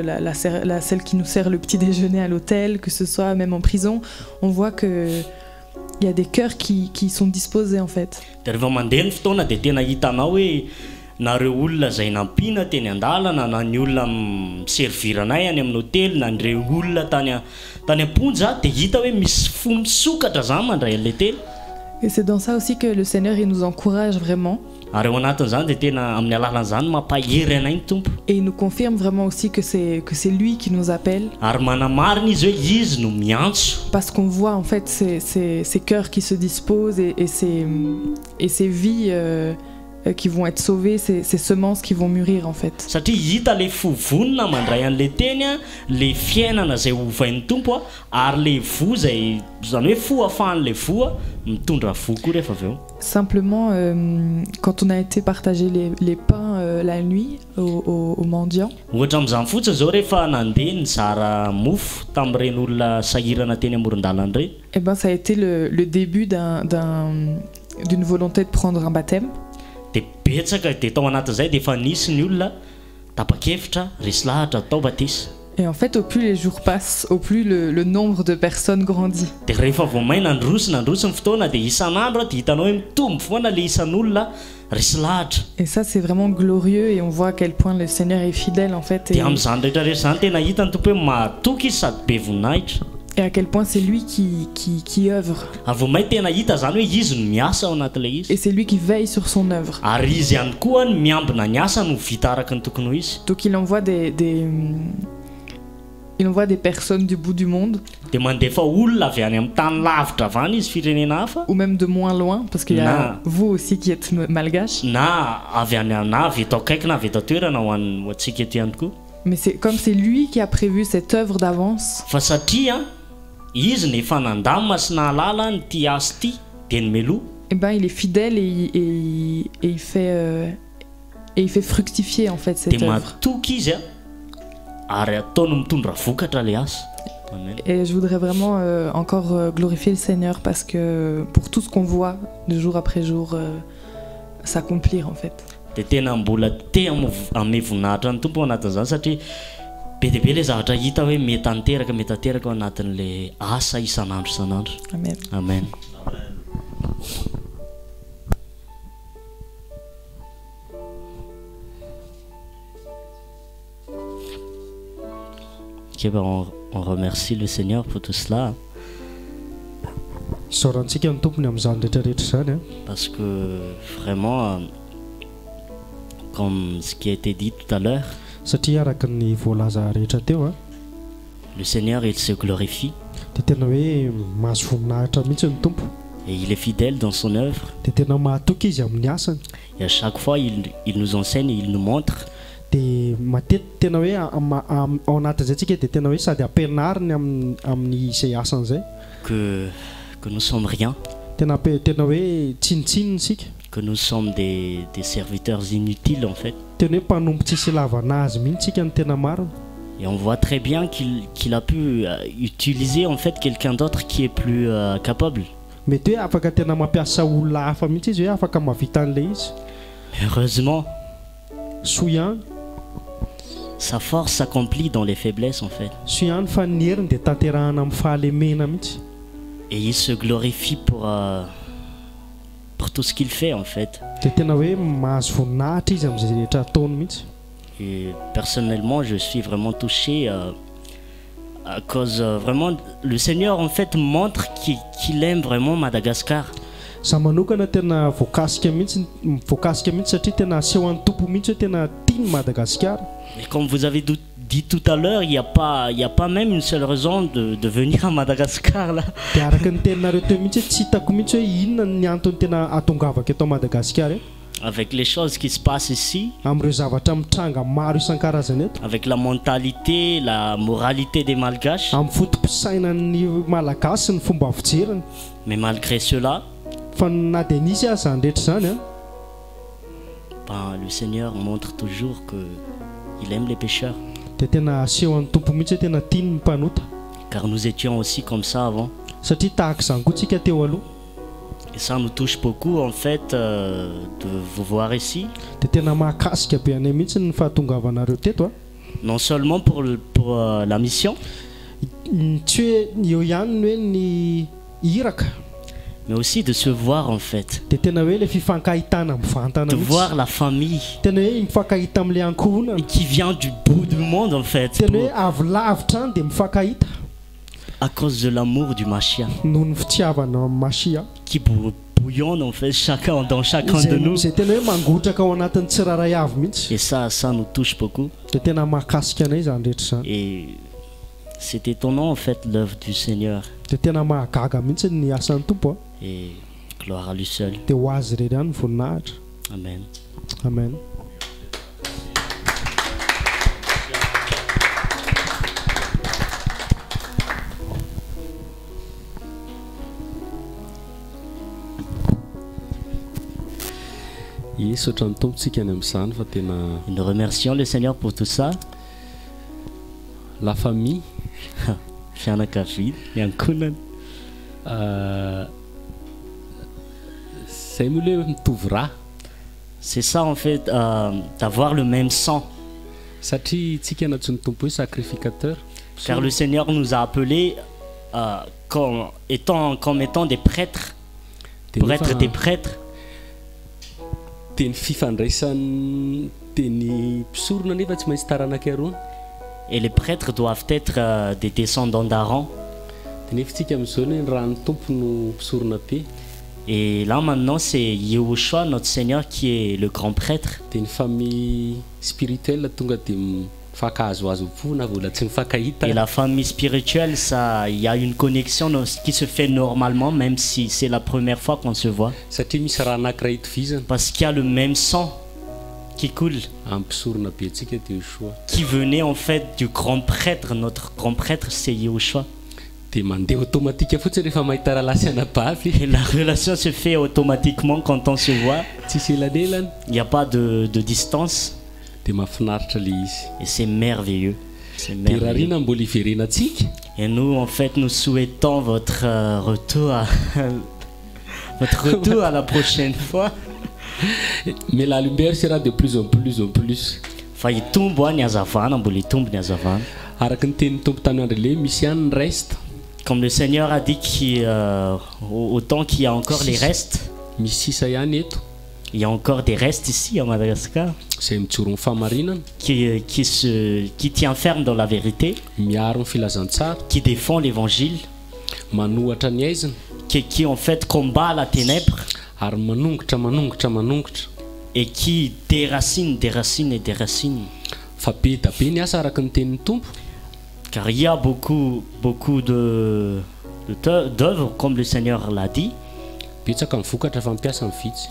[SPEAKER 3] celle qui nous sert le petit déjeuner à l'hôtel, que ce soit même en prison, on voit que il y a des cœurs qui sont disposés en fait.
[SPEAKER 2] Dia rehefa mandeha ny fotoana dia tena hitanao hoe nareo olona zay nampina teny andalana na ny olona miserviranay any amin'ny hôtely na nireo olona tany amponja dia hita hoe misy fo misokatra zany mandray an'ilay teny.
[SPEAKER 3] Et c'est dans ça aussi que le Seigneur il nous encourage vraiment.
[SPEAKER 2] Ary ao anatin'izany dia tena amin'ny alalan'izany mampahery anay ny tompo.
[SPEAKER 3] Et il nous confirme vraiment aussi que c'est lui qui nous appelle.
[SPEAKER 2] Ary manamarina izy hoe izy no miantso.
[SPEAKER 3] Parce qu'on voit en fait ces cœurs qui se disposent et ces vies qui vont être sauvées, ces semences qui vont mûrir en fait.
[SPEAKER 2] Satria hita le fovonina mandray an'le teny le fiainana zay hovain'ny tompo ary le vo zay zany hoe fo afahan'le vo mitondra vo koa rehefa avy eo.
[SPEAKER 3] Simplement, quand on a été partager les pains la nuit aux mendiants.
[SPEAKER 2] Ohatra amin'izany fotsiny zao rehefa nandeha nizara mofo tamin'ireny olona sahirana teny amoron-dalana ireny.
[SPEAKER 3] Eh ben ça a été le début d'une volonté de prendre un baptême.
[SPEAKER 2] Dia betsaka dia tao anatin'izay dia efa nisy ny olona tapa-kevitra resy lahatra tao batisa.
[SPEAKER 3] Et en fait, au plus les jours passent, au plus le nombre de personnes grandit.
[SPEAKER 2] Dia rehefa vao may nandroso ny fotoana dia isan'andro dia hitanao hoe mitombo foana le isan'olona resy lahatra.
[SPEAKER 3] Et ça c'est vraiment glorieux et on voit à quel point le Seigneur est fidèle en fait.
[SPEAKER 2] Dia amin'izany rehetrarehetra zany tena hita ny tompo hoe mahatoky izy sady be voninahitra.
[SPEAKER 3] Et à quel point c'est lui qui œuvre.
[SPEAKER 2] Ary vao may tena hita zany hoe izy no miasa ao anatin'ilay izy.
[SPEAKER 3] Et c'est lui qui veille sur son œuvre.
[SPEAKER 2] Ary izy ihany koa no miambina ny asa no vita araka ny tokony ho izy.
[SPEAKER 3] Donc il envoie des personnes du bout du monde.
[SPEAKER 2] Dia mandefa olona avy any amin'ny tany lavitra avy any izy firenena hafa.
[SPEAKER 3] Ou même de moins loin, parce qu'il y a vous aussi qui êtes malgache.
[SPEAKER 2] Na avy any avy eto akaiky na avy eto toerana ho antsika eto ihany koa.
[SPEAKER 3] Mais c'est comme c'est lui qui a prévu cette œuvre d'avance.
[SPEAKER 2] Fa satria izy nefa nandamina sy nahalala ny ty asa ty dia ny meloa.
[SPEAKER 3] Eh ben il est fidèle et il fait fructifier en fait cette œuvre.
[SPEAKER 2] Dia matoky izy ary ataony mitondra vokatra le asa. Amen.
[SPEAKER 3] Et je voudrais vraiment encore glorifier le Seigneur parce que pour tout ce qu'on voit de jour après jour s'accomplir en fait.
[SPEAKER 2] Dia tena mbola te ame voninahitra ny tompo ao anatin'izany satria be dia be le zavatra hita hoe mety ateraka ao anatin'le asa isan'andro.
[SPEAKER 3] Amen.
[SPEAKER 2] Amen. Ok, ben on remercie le Seigneur pour tout cela.
[SPEAKER 8] Zorantsika ny tompony amin'izany rehetrarehetra zany.
[SPEAKER 2] Parce que vraiment, comme ce qui a été dit tout à l'heure,
[SPEAKER 8] satria araka ny voalaza rehetra teo
[SPEAKER 2] le Seigneur il se glorifie
[SPEAKER 8] dia tena hoe mahazo voninahitra mihitsy ny tompo.
[SPEAKER 2] et il est fidèle dans son œuvre.
[SPEAKER 8] Dia tena mahatoky izy amin'ny asany.
[SPEAKER 2] Et à chaque fois il nous enseigne, il nous montre.
[SPEAKER 8] Dia matety tena hoe ao anatin'izay tsika dia tena hoe sady ampianariny amin'izay asany zay
[SPEAKER 2] que nous sommes rien,
[SPEAKER 8] tena hoe tsinitsininy sika,
[SPEAKER 2] que nous sommes des serviteurs inutiles en fait.
[SPEAKER 8] tena hoe mpanompo tsisy lavana azy mihitsy tsika ny tena marina.
[SPEAKER 2] Et on voit très bien qu'il a pu utiliser en fait quelqu'un d'autre qui est plus capable.
[SPEAKER 8] Mety hoe afaka tena mampiasa olona hafa mihitsy izy hoe afaka mahavita an'ilay izy.
[SPEAKER 2] Heureusement,
[SPEAKER 8] soa ihany
[SPEAKER 2] sa force s'accomplit dans les faiblesses en fait.
[SPEAKER 8] soa ihany fa ny heriny dia tanterahana amin'ny fahalemena mihitsy.
[SPEAKER 2] Et il se glorifie pour tout ce qu'il fait en fait.
[SPEAKER 8] Dia tena hoe mahazo voninahitra izy amin'izay rehetra ataony mihitsy.
[SPEAKER 2] Et personnellement, je suis vraiment touché à cause vraiment le Seigneur en fait montre qu'il aime vraiment Madagascar.
[SPEAKER 8] Za manokana tena voakasika mihitsy satria tena asehoan'ny tompo mihitsy hoe tena tiany Madagascar.
[SPEAKER 2] Et comme vous avez dit tout à l'heure, il y a pas même une seule raison de venir à Madagascar là.
[SPEAKER 8] Dia araka ny teninareo teo mihitsy tsy hitako mihitsy hoe inona ny antony tena atongavaka eto Madagascar.
[SPEAKER 2] Avec les choses qui se passent ici,
[SPEAKER 8] amin'ireo zavatra mitranga maro isan-karazany eto,
[SPEAKER 2] avec la mentalité, la moralité des Malgaches.
[SPEAKER 8] amin'ny fotom-pisainan'ny malagasy ny fomba fijeriny.
[SPEAKER 2] Mais malgré cela,
[SPEAKER 8] fa na dia nisy azy zany rehetra zany
[SPEAKER 2] le Seigneur montre toujours qu'il aime les pécheurs.
[SPEAKER 8] dia tena asehoan'ny tompo mihitsy hoe tena tiany ny mpanota.
[SPEAKER 2] Car nous étions aussi comme ça avant.
[SPEAKER 8] Satria tahaka izany koa tsika teo aloha.
[SPEAKER 2] Et ça nous touche beaucoup en fait de vous voir ici.
[SPEAKER 8] Dia tena mahakasika be anay mihitsy ny fahatongavanareo teto.
[SPEAKER 2] Non seulement pour la mission,
[SPEAKER 8] tsy hoe eo ihany ny hoe ny iraka,
[SPEAKER 2] mais aussi de se voir en fait.
[SPEAKER 8] Dia tena hoe le fifankahitana mivantana
[SPEAKER 2] De
[SPEAKER 8] mihitsy.
[SPEAKER 2] voir la famille
[SPEAKER 8] Tena hoe mifankahita amin'ilay ankohonana.
[SPEAKER 2] qui vient du bout du monde en fait.
[SPEAKER 8] Tena hoe avy lavitra any dia mifankahita.
[SPEAKER 2] À cause de l'amour du Machia
[SPEAKER 8] Noho ny fitiavana Machia
[SPEAKER 2] qui bouillonne en fait dans chacun de nous.
[SPEAKER 8] izay tena hoe mangotraka ao anatin'ny tsiraray avy mihitsy.
[SPEAKER 2] Et ça nous touche beaucoup.
[SPEAKER 8] Dia tena mahakasika anay zany rehetra zany.
[SPEAKER 2] Et c'est étonnant en fait l'œuvre du Seigneur.
[SPEAKER 8] Dia tena mahagaga mihitsy ny asan'ny tompo.
[SPEAKER 2] Et gloire à lui seul.
[SPEAKER 8] Dia ho azy irery ihany ny voninahitra.
[SPEAKER 2] Amen.
[SPEAKER 8] Amen.
[SPEAKER 1] Yesu ohatran'ny tompontsika any amin'izany fa tena
[SPEAKER 2] Nous remercions le Seigneur pour tout ça.
[SPEAKER 1] la famille
[SPEAKER 2] Fianakaviana, Yankunan.
[SPEAKER 1] Zay moa le mitovy raha
[SPEAKER 2] C'est ça en fait, d'avoir le même sang.
[SPEAKER 1] satria tsika natsoin'ny tompo hoe sacrificateur.
[SPEAKER 2] Car le Seigneur nous a appelés comme étant des prêtres. Pour être des prêtres.
[SPEAKER 1] Teny fifandraisan'ny teny mpisorona nefa tsy maintsy taranaka-arona.
[SPEAKER 2] Et les prêtres doivent être des descendants d'Aaron.
[SPEAKER 1] Dia nefa tsika amin'izao hoe ny ran'ny tompo no mpisorona be.
[SPEAKER 2] Et là maintenant c'est Yehoshua notre Seigneur qui est le grand prêtre.
[SPEAKER 1] Dia ny famille spirituelle tonga dia mifankahazoazo po na vola tsy mifankahita.
[SPEAKER 2] Et la famille spirituelle, ça, il y a une connexion qui se fait normalement, même si c'est la première fois qu'on se voit.
[SPEAKER 1] Satria misy raha anankiray itovizana
[SPEAKER 2] Parce qu'il y a le même sang qui coule,
[SPEAKER 1] ampisorona be antsika dia Yoshua.
[SPEAKER 2] qui venait en fait du grand prêtre. Notre grand prêtre, c'est Yehoshua.
[SPEAKER 1] Dia mandeha automatique fotsiny rehefa mahita raha lasy anabavy.
[SPEAKER 2] Et la relation se fait automatiquement quand on se voit.
[SPEAKER 1] Tsisy elanelana
[SPEAKER 2] Il n'y a pas de distance.
[SPEAKER 1] dia mahafinaritra le izy.
[SPEAKER 2] Et c'est merveilleux. C'est
[SPEAKER 1] Dia raha
[SPEAKER 2] merveilleux.
[SPEAKER 1] rina mbola iverenantsika
[SPEAKER 2] Et nous, en fait, nous souhaitons votre retour à la prochaine fois.
[SPEAKER 1] mais l'Albert sera de plus en plus.
[SPEAKER 2] Fa hitombo ny hazavana, mbola hitombo ny hazavana.
[SPEAKER 1] Araka ny tenin'ny tompo tany Andrele misy ihany ny reste.
[SPEAKER 2] Comme le Seigneur a dit autant qu'il y a encore les restes,
[SPEAKER 1] Misy sisa ihany eto
[SPEAKER 2] il y a encore des restes ici à Madagascar
[SPEAKER 1] izay mijoro ny famarinana,
[SPEAKER 2] qui tient ferme dans la vérité,
[SPEAKER 1] miaro ny filazantsara,
[SPEAKER 2] qui défend l'évangile,
[SPEAKER 1] manohatra ny aizina,
[SPEAKER 2] qui en fait combat la ténèbre
[SPEAKER 1] ary manongotra manongotra manongotra
[SPEAKER 2] et qui déracine, déracine et déracine.
[SPEAKER 1] fa be da be ny asa araka ny tenin'ny tompo.
[SPEAKER 2] Car il y a beaucoup d'œuvres, comme le Seigneur l'a dit.
[SPEAKER 1] Betsaka ny vokatra fampiasa ny vitsy.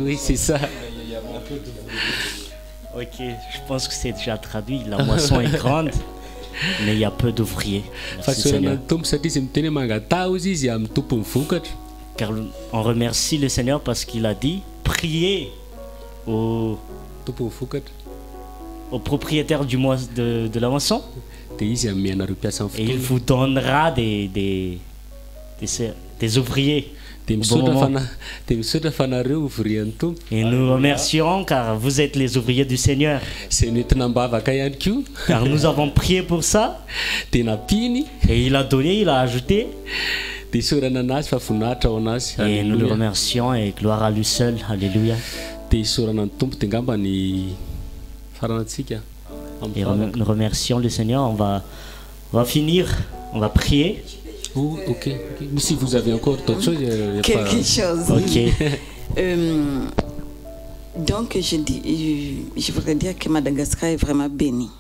[SPEAKER 1] Oui, c'est ça.
[SPEAKER 2] Ok, je pense que c'est déjà traduit. La moisson est grande, mais il y a peu d'ouvriers. Merci, Seigneur. Car on remercie le Seigneur parce qu'il a dit priez au propriétaire de la moisson. Et il vous donnera des ouvriers. Et nous remercions car vous êtes les ouvriers du Seigneur. Car nous avons prié pour ça. Et il a donné, il a ajouté. Et nous le remercions et gloire à lui seul. Alléluia. Et nous remercions le Seigneur. On va finir, on va prier.
[SPEAKER 1] Ok. Si vous avez encore d'autres choses,
[SPEAKER 5] quelque chose.
[SPEAKER 2] Ok.
[SPEAKER 5] Donc je voudrais dire que Madagascar est vraiment béni.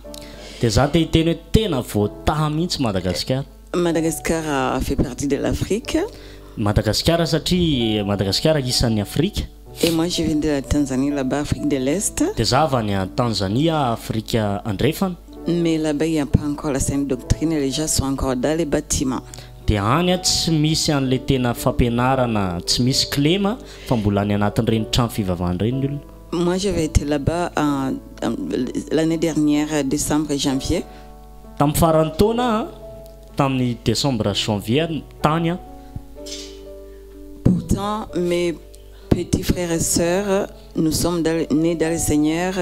[SPEAKER 5] Madagascar a fait partie de l'Afrique.
[SPEAKER 2] Madagascar isan'ny Afrique.
[SPEAKER 5] Et moi je viens de la Tanzanie, là-bas, Afrique de l'Est.
[SPEAKER 2] Tanzanie, Afrique andrefana.
[SPEAKER 5] Mais là-bas il n'y a pas encore la sainte doctrine, les gens sont encore dans les bâtiments.
[SPEAKER 2] Dia any tsy misy an'le tena fampianarana, tsy misy cléma fa mbola any anatin'ireny trano fivavahana ireny olona.
[SPEAKER 5] Moi j'avais été là-bas l'année dernière, décembre et janvier.
[SPEAKER 2] Tamin'ny farany taona, tamin'ny décembre janvier tany.
[SPEAKER 5] Pourtant mes petits frères et sœurs, nous sommes nés dans le Seigneur.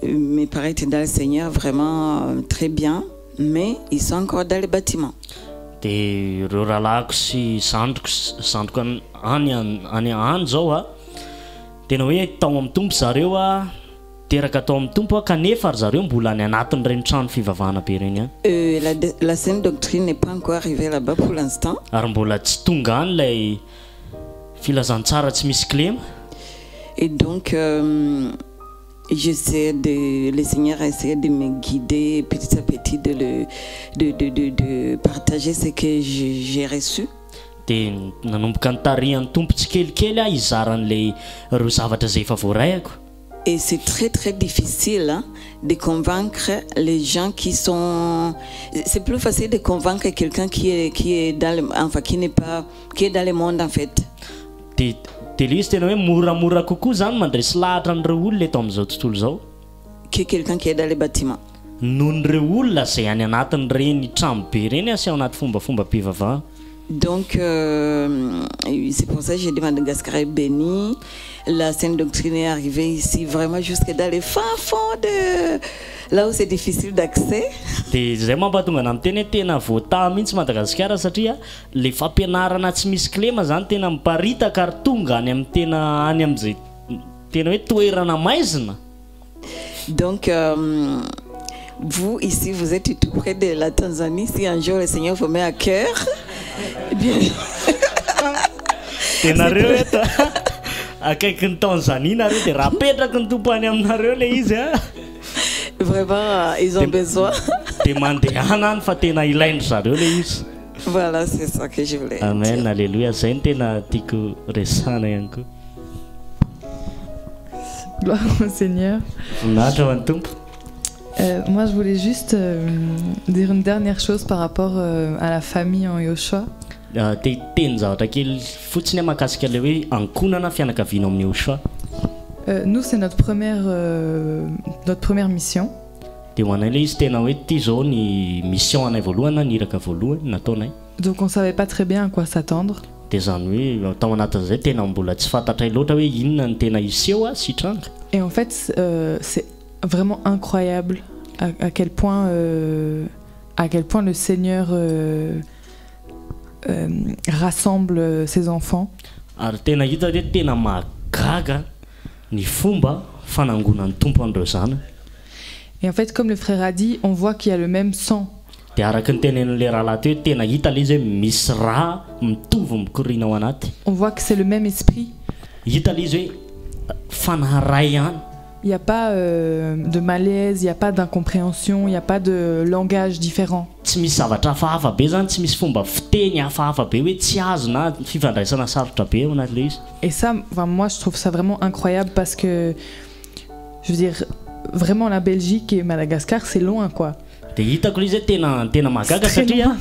[SPEAKER 5] Mes parents étaient dans le Seigneur vraiment très bien, mais ils sont encore dans les bâtiments.
[SPEAKER 2] Dia ireo rahalahiko sy zandriko any zao tena hoe tao amin'ny tompo zareo teraka tao amin'ny tompo kanefa ary zareo mbola any anatin'ireny trano fivavahana be reny.
[SPEAKER 5] La sainte doctrine n'est pas encore arrivée là-bas pour l'instant.
[SPEAKER 2] Ary mbola tsy tonga any ilay filazantsara tsy misy clé.
[SPEAKER 5] Et donc le Seigneur a essayé de me guider petit à petit, de partager ce que j'ai reçu.
[SPEAKER 2] Dia nanomboka nitarihan'ny tompo tsikelikely izaran'ilay ireo zavatra izay efa voarayako.
[SPEAKER 5] Et c'est très très difficile de convaincre les gens qui sont. C'est plus facile de convaincre quelqu'un qui est dans le, enfin qui n'est pas, qui est dans le monde en fait.
[SPEAKER 2] Dia izy tena hoe moramora kokoa zany mandresy lahatra an'ireo olona eto amin'izao tontolo zao.
[SPEAKER 5] Que quelqu'un qui est dans les bâtiments.
[SPEAKER 2] Noho n'ireo olona izay any anatin'ireny trano be reny asy ao anaty fombafomba pivavahana.
[SPEAKER 5] Donc c'est pour ça que j'ai dit Madagascar est béni. La sainte doctrine est arrivée ici vraiment jusque dans les fins fonds de là où c'est difficile d'accès.
[SPEAKER 2] Dia zay mampatonga ana miteny tena voata mihitsy Madagasikara satria le fampianarana tsy misy cléma zany tena miparitaka ary tonga any amin'ny tena any amin'izay tena hoe toerana maizina.
[SPEAKER 5] Donc vous ici vous êtes tout près de la Tanzanie, si un jour le Seigneur vous met à cœur, eh bien
[SPEAKER 2] tenareo eto akaiky ny Tanzanie nareo dia raha petraky ny tompo any aminareo le izy
[SPEAKER 5] vraiment ils ont besoin.
[SPEAKER 2] Dia mandehana any fa tena ilainy zareo le izy.
[SPEAKER 5] Voilà, c'est ça que je voulais
[SPEAKER 2] Amen,
[SPEAKER 5] dire.
[SPEAKER 2] alléluia. Zay ny tena tiako resana ihany koa.
[SPEAKER 3] Gloire au Seigneur.
[SPEAKER 2] Nahatra ho an'ny tompo.
[SPEAKER 3] Moi, je voulais juste dire une dernière chose par rapport à la famille en Yoshua.
[SPEAKER 2] Teny zavatra kely fotsiny mahakasika le hoe ankonana fianakaviana amin'ny Yoshua.
[SPEAKER 3] Nous, c'est notre première mission.
[SPEAKER 2] Dia ho anay le izy tena hoe ty zao ny mission anay voalohany, ny iraka voalohany nataonay.
[SPEAKER 3] Donc on savait pas très bien à quoi s'attendre.
[SPEAKER 2] Dia zany hoe tao anatin'izay tena mbola tsy fantatray loatra hoe inona ny tena hiseho sitranga.
[SPEAKER 3] Et en fait, c'est vraiment incroyable à quel point le Seigneur rassemble ses enfants.
[SPEAKER 2] Ary tena hita hoe tena mahagaga ny fomba fanangonan'ny tompo an'ireo zany.
[SPEAKER 3] Et en fait, comme le frère a dit, on voit qu'il y a le même sang
[SPEAKER 2] dia araky ny tenen'le rahalahy teo hoe tena hita le izy hoe misy raha mitovy mikorina ao anaty.
[SPEAKER 3] On voit que c'est le même esprit.
[SPEAKER 2] Hita le izy hoe fanaharay ihany.
[SPEAKER 3] Il n'y a pas de malaise, il n'y a pas d'incompréhension, il n'y a pas de langage différent.
[SPEAKER 2] Tsy misy zavatra hafahafa be zany, tsy misy fomba fiteny hafahafa be hoe tsy azo na fifandraisana sarotra be ao anaty le izy.
[SPEAKER 3] Et ça, enfin, moi je trouve ça vraiment incroyable parce que, je veux dire, vraiment la Belgique et Madagascar c'est loin quoi.
[SPEAKER 2] Dia hitako le izy hoe tena magaga satria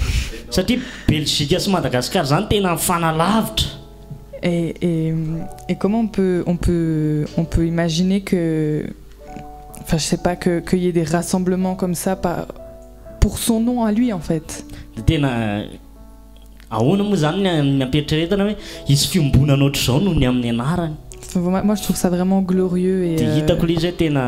[SPEAKER 2] Belgique sy Madagascar zany tena mifanalavitra.
[SPEAKER 3] Et comment on peut imaginer que, enfin je sais pas, qu'il y ait des rassemblements comme ça pour son nom à lui en fait.
[SPEAKER 2] Tena ahoana moa zany ny ampieritrretana hoe izy fiombonana ohatr'izao noho ny amin'ny anarany.
[SPEAKER 3] Moi je trouve ça vraiment glorieux et
[SPEAKER 2] hitako le izy hoe tena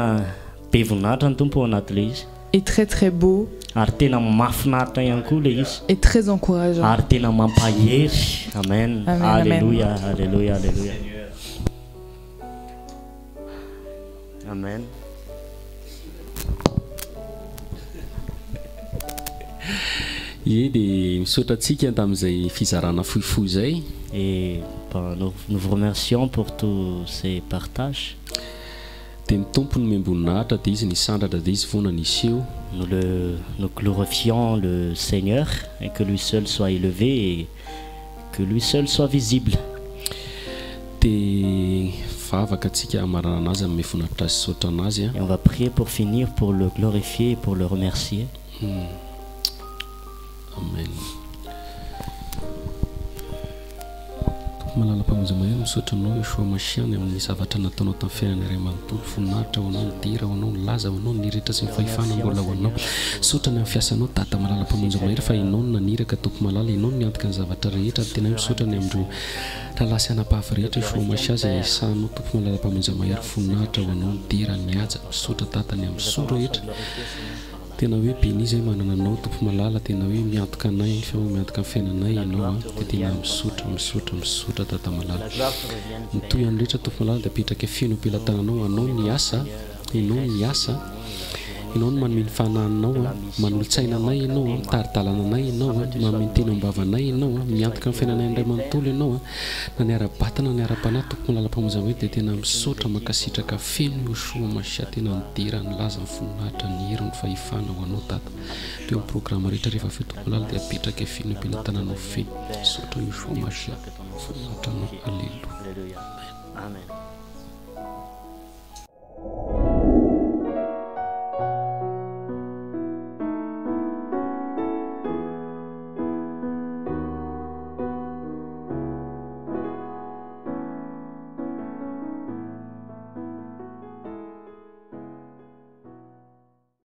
[SPEAKER 2] be voninahitra ny tompo ao anaty le izy.
[SPEAKER 3] Et très très beau.
[SPEAKER 2] Ary tena mahafinaritra ihany koa le izy.
[SPEAKER 3] Et très encourageant.
[SPEAKER 2] Ary tena mampahery. Amen.
[SPEAKER 3] Amen.
[SPEAKER 2] Alléluia, alléluia, alléluia. Amen.
[SPEAKER 1] Ie dia misaotra antsika tamin'izay fizarana fohifohy zay.
[SPEAKER 2] Et nous vous remercions pour tous ces partages.
[SPEAKER 1] Dia ny tompony miamboninahitra dia izy nisandratra dia izy vonana iseho.
[SPEAKER 2] Nous glorifions le Seigneur et que lui seul soit élevé et que lui seul soit visible.
[SPEAKER 1] Dia vavaka antsika hamarana anazy amin'ny voninahitra sy saotra anazy.
[SPEAKER 2] Et on va prier pour finir, pour le glorifier et pour le remercier.
[SPEAKER 1] Amen. Malala-pamonjy maheno misaotra anao Yeshua Masiana amin'ny zavatra nataonao tamin'ny fiainana iray manontolo voninahitra ho anao, ny dira ho anao, ny laza ho anao, ny rehetra sy ny fahefana mbola ho anao. Misaotra ny amin'ny fiasanao Tata malala-pamonjy mahero fa ianao no naniraka tompo malala, ianao no niantoka ny zavatra rehetra. Tena hoe misaotra ny amin'ireo rahalasy anapavy rehetra Yeshua Masiana izay iasanao tompo malala-pamonjy mahero voninahitra ho anao, ny dira, ny haja. Misaotra Tata ny amin'ny so rehetra. Tena hoe benizy manana anao tompo malala, tena hoe miantoka anay fa miantoka amin'ny fiainanay ianao dia tena misaotra Tata malala. Mitoy amin'ny rehetra tompo malala dia apetraka feno am-pelantananao, anao ny asa, ianao ny asa, ianao no manome ny fanahinao, manolo-tsaina anay ianao, mitaritalana anay ianao, manome ny tena ombavanay ianao, miantoka amin'ny fiainanay indray manontolo ianao, na ny ara-batana ny ara-panahy tompo malala-pamonjy hoe dia tena misaotra makasitraka feno Yeshua Masiana, tena ny dira, ny laza, ny voninahitra, ny hery, ny fahefana ho anao Tata. Teo amin'ny programa rehetra rehefa feo tompo malala dia apetraka feno am-pelantananao feno. Misaotra Yeshua Masiana, voninahitranao. Alleluia.
[SPEAKER 2] Amen.